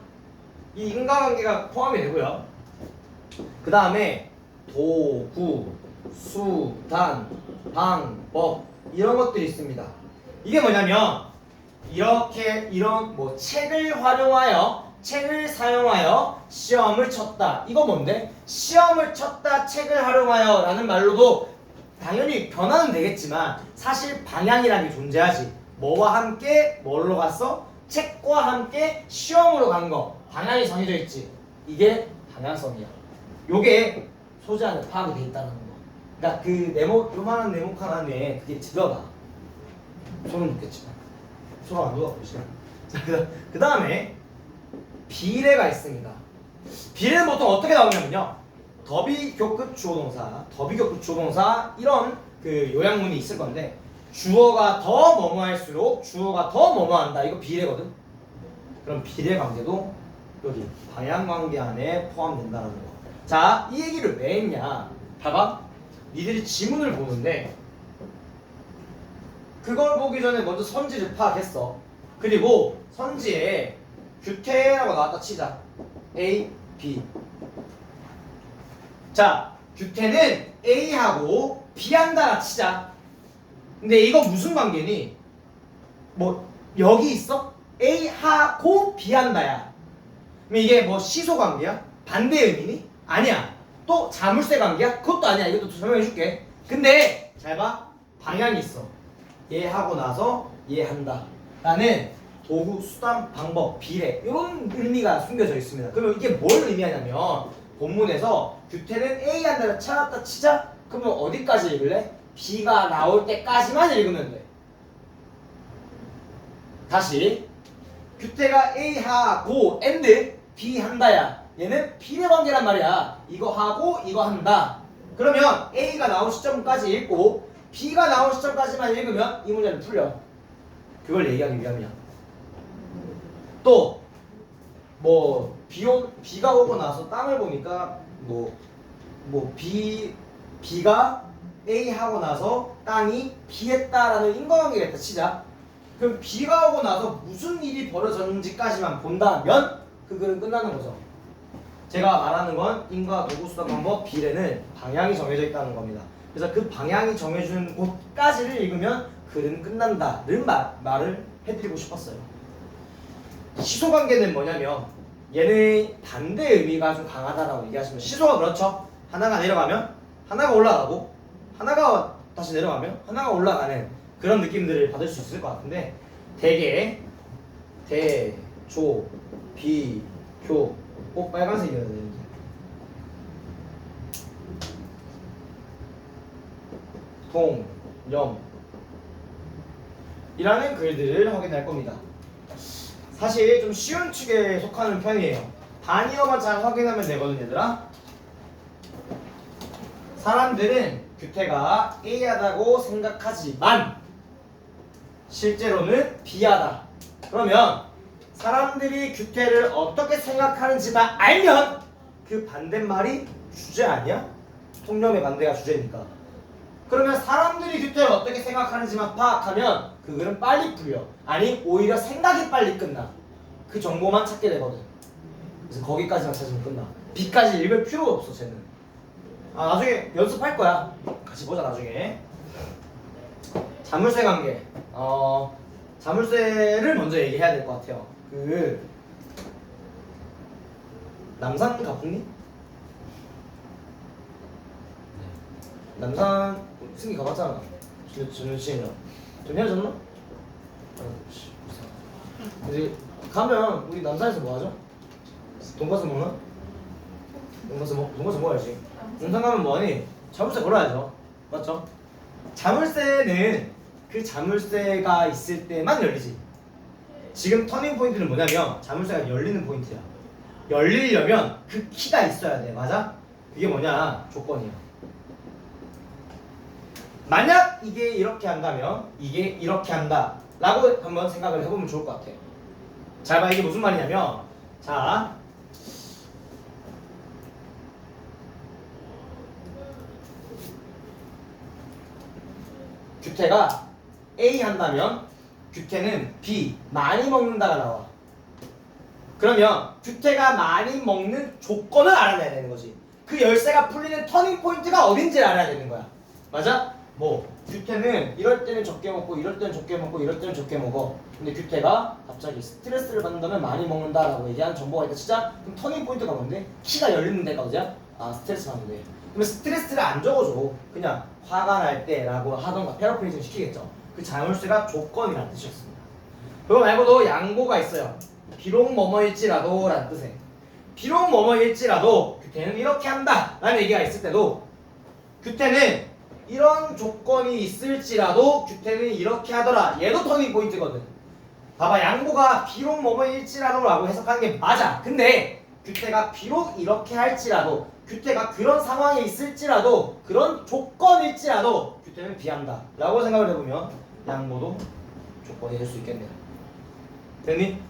이 인과관계가 포함이 되고요. 그 다음에 도구, 수단, 방법 이런 것들이 있습니다. 이게 뭐냐면 이렇게 이런 뭐 책을 활용하여 책을 사용하여 시험을 쳤다. 이거 뭔데? 시험을 쳤다, 책을 활용하여 라는 말로도 당연히 변화는 되겠지만 사실 방향이라는 게 존재하지. 뭐와 함께 뭘로 갔어? 책과 함께 시험으로 간 거. 방향이 정해져 있지. 이게 방향성이야. 요게 소재 안에 파악이 돼 있다는 거. 그러니까 그 네모, 요만한 네모칸 안에 그게 들어가. 손은 놓겠지만. 손은 안 놓아 보시나? 자, 그 다음에 비례가 있습니다. 비례는 보통 어떻게 나오냐면요. 더비교급 주어동사, 더비교급 주어동사 이런 그 요약문이 있을 건데 주어가 더 뭐뭐할수록 주어가 더 뭐뭐한다. 이거 비례거든. 그럼 비례 관계도 여기 방향 관계 안에 포함된다는 거. 자, 이 얘기를 왜 했냐? 봐봐. 니들이 지문을 보는데 그걸 보기 전에 먼저 선지를 파악했어. 그리고 선지에 규태라고 나왔다 치자. A, B. 자, 규태는 A하고 B한다 치자. 근데 이거 무슨 관계니? 뭐 여기 있어? A하고 B한다야. 그럼 이게 뭐 시소 관계야? 반대 의미니? 아니야. 또 자물쇠 관계야? 그것도 아니야. 이것도 설명해 줄게. 근데 잘 봐. 방향이 있어. 얘 하고 나서 얘 한다. 라는 도구, 수단, 방법, 비례 이런 의미가 숨겨져 있습니다. 그러면 이게 뭘 의미하냐면 본문에서 규태는 A 한다를 찾았다 치자. 그러면 어디까지 읽을래? B가 나올 때까지만 읽으면 돼. 다시 규태가 A 하고 and B 한다야. 얘는 비례 관계란 말이야. 이거 하고 이거 한다. 그러면 A가 나온 시점까지 읽고 B가 나온 시점까지만 읽으면 이 문제는 풀려. 그걸 얘기하기 위함이야. 또 뭐 비가 오고 나서 땅을 보니까 B가 A 하고 나서 땅이 비했다라는 인과관계가 있다 치자. 그럼 비가 오고 나서 무슨 일이 벌어졌는지까지만 본다면 그 글은 끝나는 거죠. 제가 말하는 건 인과, 도구, 수단, 방법, 비례는 방향이 정해져 있다는 겁니다. 그래서 그 방향이 정해주는 곳까지를 읽으면 글은 끝난다는 말을 해드리고 싶었어요. 시소관계는 뭐냐면 얘는 반대 의미가 좀 강하다라고 얘기하시면 시소가 그렇죠. 하나가 내려가면 하나가 올라가고 하나가 다시 내려가면 하나가 올라가는 그런 느낌들을 받을 수 있을 것 같은데 대개 대, 조, 비, 교 꼭 빨간색이어야 되는데 동, 영 이라는 글들을 확인할 겁니다. 사실 좀 쉬운 축에 속하는 편이에요. 단위어만 잘 확인하면 되거든 얘들아. 사람들은 규태가 A하다고 생각하지만 실제로는 B하다. 그러면 사람들이 규태를 어떻게 생각하는지만 알면 그 반대말이 주제 아니야? 통념의 반대가 주제니까. 그러면 사람들이 규태를 어떻게 생각하는지만 파악하면 그 글은 빨리 풀려. 아니 오히려 생각이 빨리 끝나. 그 정보만 찾게 되거든. 그래서 거기까지만 찾으면 끝나. B까지 읽을 필요가 없어 쟤는. 나중에 연습할 거야. 같이 보자 나중에. 자물쇠 관계. 자물쇠를 먼저 얘기해야 될 것 같아요. 그 남산 가봤니? 남산 승기 가봤잖아. 준현 씨는 좀 헤어졌나? 이제 가면 우리 남산에서 뭐 하죠? 돈가스 먹나? 돈가스 먹어야지. 남산 가면 뭐하니? 자물쇠 걸어야죠. 맞죠? 자물쇠는 그 자물쇠가 있을 때만 열리지. 지금 터닝 포인트는 뭐냐면 자물쇠가 열리는 포인트야. 열리려면 그 키가 있어야 돼. 맞아? 그게 뭐냐? 조건이야. 만약 이게 이렇게 한다면 이게 이렇게 한다 라고 한번 생각을 해보면 좋을 것 같아요. 잘 봐, 이게 무슨 말이냐면 자 규태가 A 한다면 규태는 B 많이 먹는다가 나와. 그러면 규태가 많이 먹는 조건을 알아내야 되는 거지. 그 열쇠가 풀리는 터닝 포인트가 어딘지를 알아야 되는 거야. 맞아? 뭐 규태는 이럴 때는 적게 먹고 이럴 때는 적게 먹고 이럴 때는 적게 먹어. 근데 규태가 갑자기 스트레스를 받는다면 많이 먹는다라고 얘기하는 정보가 있다 치자. 그럼 터닝 포인트가 뭔데? 키가 열리는 데가 어디야? 아, 스트레스 받는데. 그러면 스트레스를 안 적어줘. 그냥 화가 날 때라고 하던가 패러프레이징 시키겠죠. 그 자물쇠가 조건이라는 뜻이었습니다. 그거 말고도 양보가 있어요. 비록 뭐뭐일지라도 라는 뜻에 비록 뭐뭐일지라도 규태는 이렇게 한다 라는 얘기가 있을 때도 규태는 이런 조건이 있을지라도 규태는 이렇게 하더라. 얘도 터닝 포인트거든. 봐봐, 양보가 비록 뭐뭐일지라도 라고 해석하는 게 맞아. 근데 규태가 비록 이렇게 할지라도 규태가 그런 상황에 있을지라도 그런 조건일지라도 규태는 비한다 라고 생각을 해보면 양보도 조건이 될 수 있겠네요. 됐니?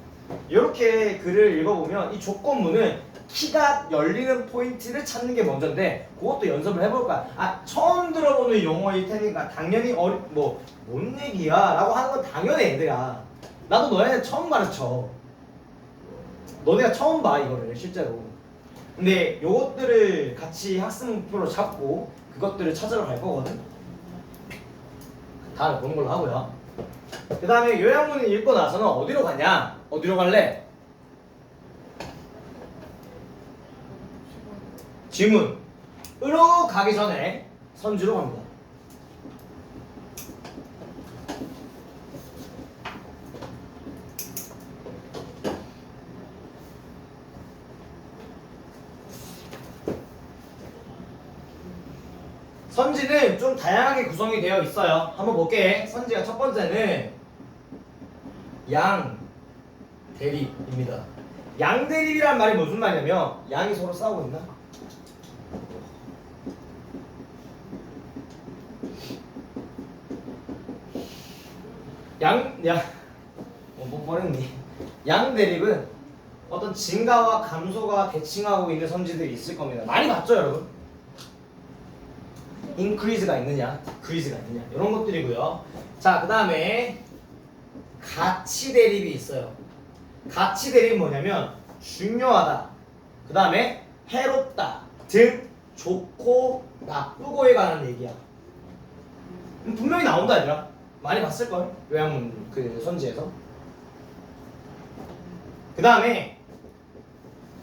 이렇게 글을 읽어보면 이 조건문은 키가 열리는 포인트를 찾는 게 먼저인데 그것도 연습을 해볼 거야. 아, 처음 들어보는 용어일 테니까 당연히 뭔 얘기야 라고 하는 건 당연히 애들아. 나도 너네는 처음 가르쳐. 너네가 처음 봐 이거를 실제로. 근데 요것들을 같이 학습 목표로 잡고 그것들을 찾으러 갈 거거든. 다음에 보는 걸로 하고요. 그 다음에 요양문을 읽고 나서는 어디로 가냐? 어디로 갈래? 지문으로 가기 전에 선지로 갑니다. 선지는 좀 다양하게 구성이 되어 있어요. 한번 볼게. 선지가 첫 번째는 양 대립입니다. 양 대립이란 말이 무슨 말이냐면 양이 서로 싸우고 있나? 뭐 버렸니? 양 대립은 어떤 증가와 감소가 대칭하고 있는 선지들이 있을 겁니다. 많이 봤죠, 여러분? increase가 있느냐, decrease가 있느냐 이런 것들이고요. 자, 그 다음에 가치 대립이 있어요. 가치 대립은 뭐냐면 중요하다, 그 다음에 해롭다 등 좋고 나쁘고에 관한 얘기야. 분명히 나온다 얘들아. 많이 봤을걸? 요양문 그 선지에서. 그 다음에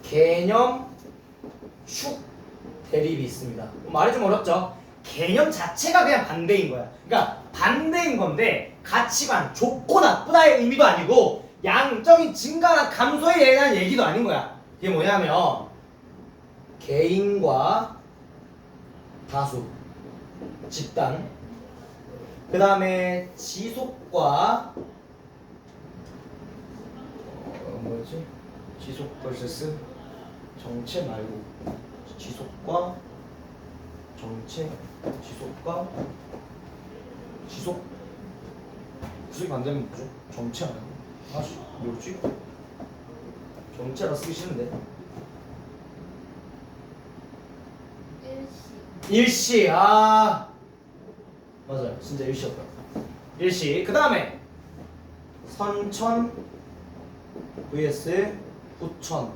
개념 축 대립이 있습니다. 말이 좀 어렵죠? 개념 자체가 그냥 반대인 거야. 그러니까 반대인 건데 가치관 좋고 나쁘다의 의미도 아니고 양적인 증가나 감소에 대한 얘기도 아닌 거야. 이게 뭐냐면 개인과 다수, 집단, 그 다음에 지속과 뭐였지? 지속 vs 정체 말고 지속과 정체, 지속과 지속 구속이 반대면 뭐죠? 정체 아니야? 아씨 뭐였지? 정체라 쓰기 싫은데. 일시. 아 맞아요, 진짜 일시였다. 일시. 그 다음에 선천 vs 후천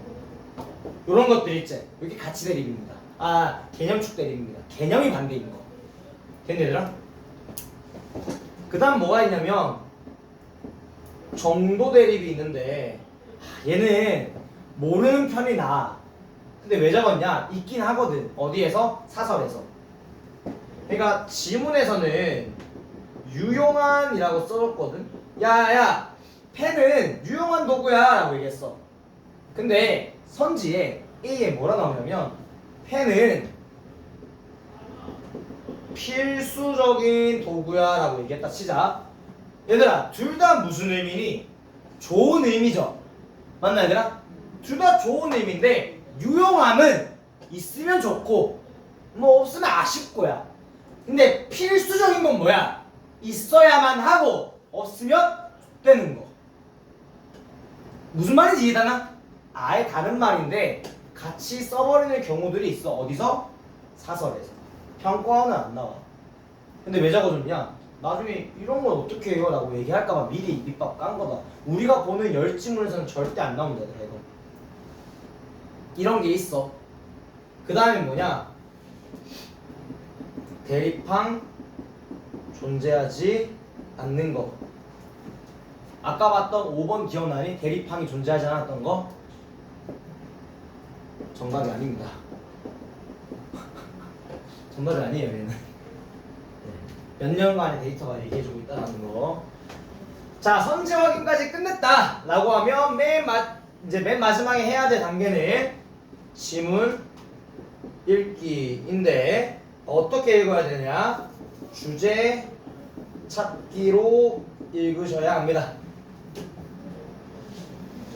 이런 것들 있지. 이게 가치 대립입니다. 아, 개념축 대립입니다. 개념이 반대인 거. 됐니 얘들아? 그 다음 뭐가 있냐면 정도 대립이 있는데 얘는 모르는 편이 나아. 근데 왜 적었냐? 있긴 하거든. 어디에서? 사설에서. 그러니까 지문에서는 유용한이라고 써줬거든. 야야, 펜은 유용한 도구야 라고 얘기했어. 근데 선지에 A에 뭐라 나오냐면 펜은 필수적인 도구야 라고 얘기했다 치자. 얘들아, 둘 다 무슨 의미니? 좋은 의미죠. 맞나 얘들아? 둘 다 좋은 의미인데 유용함은 있으면 좋고 뭐 없으면 아쉽고야. 근데 필수적인 건 뭐야? 있어야만 하고 없으면 되는 거. 무슨 말인지 이해되나? 아예 다른 말인데 같이 써버리는 경우들이 있어. 어디서? 사설에서. 평가원은 안 나와. 근데 왜 적어줬냐? 나중에 이런 건 어떻게 해요? 라고 얘기할까봐 미리 밑밥 깐 거다. 우리가 보는 열지문에서는 절대 안 나온다 이거. 이런 게 있어. 그 다음에 뭐냐? 대립항 존재하지 않는 거. 아까 봤던 5번 기억나니? 대립항이 존재하지 않았던 거? 정답이 아닙니다. 정답이 아니에요 얘는. 네. 몇 년간의 데이터가 얘기해주고 있다는 거. 자, 선제 확인까지 끝냈다 라고 하면 이제 맨 마지막에 해야 될 단계는 지문 읽기인데 어떻게 읽어야 되냐? 주제 찾기로 읽으셔야 합니다.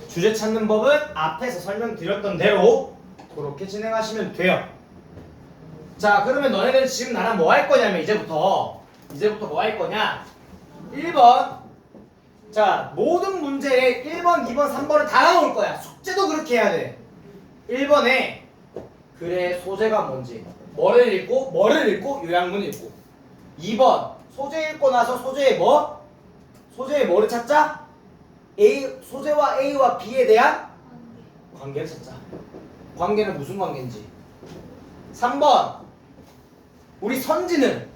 주제 찾는 법은 앞에서 설명드렸던 대로 그렇게 진행하시면 돼요. 자, 그러면 너네들 지금 나랑 뭐 할 거냐면 이제부터 뭐 할 거냐? 1번. 자, 모든 문제에 1번, 2번, 3번을 다 나올 거야. 숙제도 그렇게 해야 돼. 1번에 글의 소재가 뭔지, 뭐를 읽고 요약문을 읽고. 2번 소재 읽고 나서 소재에 뭐를 찾자? 소재와 A와 B에 대한 관계를 찾자. 관계는 무슨 관계인지. 3번 우리 선지는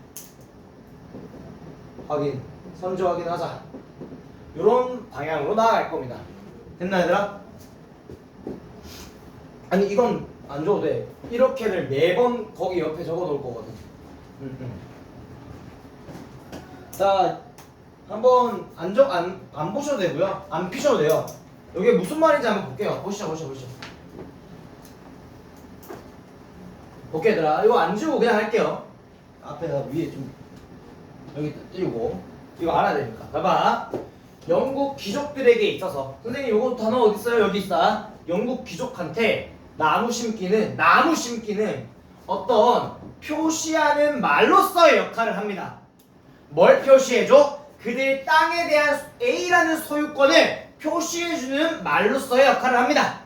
선지 확인하자. 이런 방향으로 나아갈 겁니다. 됐나 얘들아? 아니 이건 안 줘도 돼. 이렇게를 매번 거기 옆에 적어 놓을 거거든. 자, 한번 안 보셔도 되고요. 안 피셔도 돼요. 이게 무슨 말인지 한번 볼게요. 보시죠. 볼게 얘들아. 이거 안 지우고 그냥 할게요. 앞에다 위에 좀 여기 띄우고 이거 알아야 되니까. 봐봐. 영국 귀족들에게 있어서 선생님 요거 단어 어디 있어요? 여기 있어. 영국 귀족한테 나무 심기는 어떤 표시하는 말로서의 역할을 합니다. 뭘 표시해줘? 그들 땅에 대한 A라는 소유권을 표시해주는 말로서의 역할을 합니다.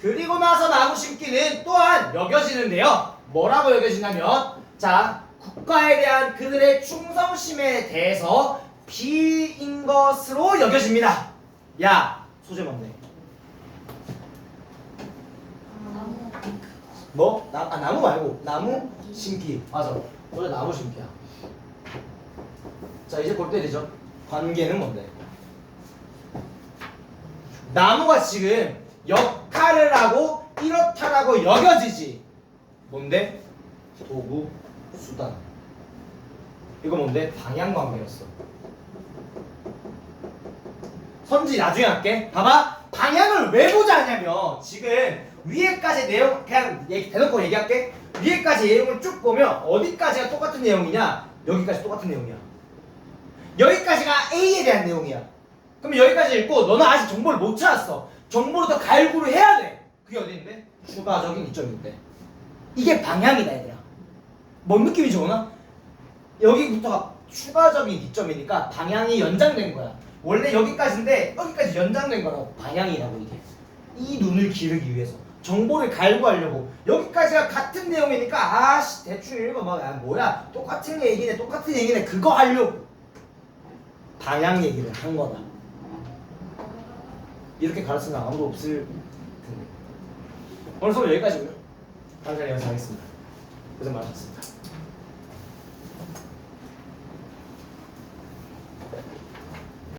그리고 나서 나무 심기는 또한 여겨지는데요. 뭐라고 여겨지냐면, 자, 국가에 대한 그들의 충성심에 대해서 비인 것으로 여겨집니다. 야, 소재 뭔데? 뭐? 나무 말고 나무 심기. 맞아. 소재 나무 심기야. 자, 이제 골 때리죠. 관계는 뭔데? 나무가 지금 역할을 하고 이렇다라고 여겨지지. 뭔데? 도구, 수단. 이거 뭔데? 방향관계였어. 선지 나중에 할게. 봐봐. 방향을 왜 보자 하냐면 지금 위에까지 내용 그냥 대놓고 얘기할게. 위에까지 내용을 쭉 보면 어디까지가 똑같은 내용이냐? 여기까지 똑같은 내용이야. 여기까지가 A에 대한 내용이야. 그럼 여기까지 읽고 너는 아직 정보를 못 찾았어. 정보를 더 갈구를 해야 돼. 그게 어디인데? 추가적인 이점인데. 이게 방향이다 얘들아. 뭔 느낌이지 오나? 여기부터가 추가적인 이점이니까 방향이 연장된 거야. 원래 여기까지인데 여기까지 연장된 거라고. 방향이라고 이게. 이 눈을 기르기 위해서 정보를 갈구하려고. 여기까지가 같은 내용이니까 아씨 대충 읽어봐. 야, 뭐야 똑같은 얘기네 그거 하려고 방향 얘기를 한 거다. 이렇게 가르치는 아무도 없을 텐데. 오늘 수업 여기까지고요. 다음 시간에 연습하겠습니다. 고생 많으셨습니다.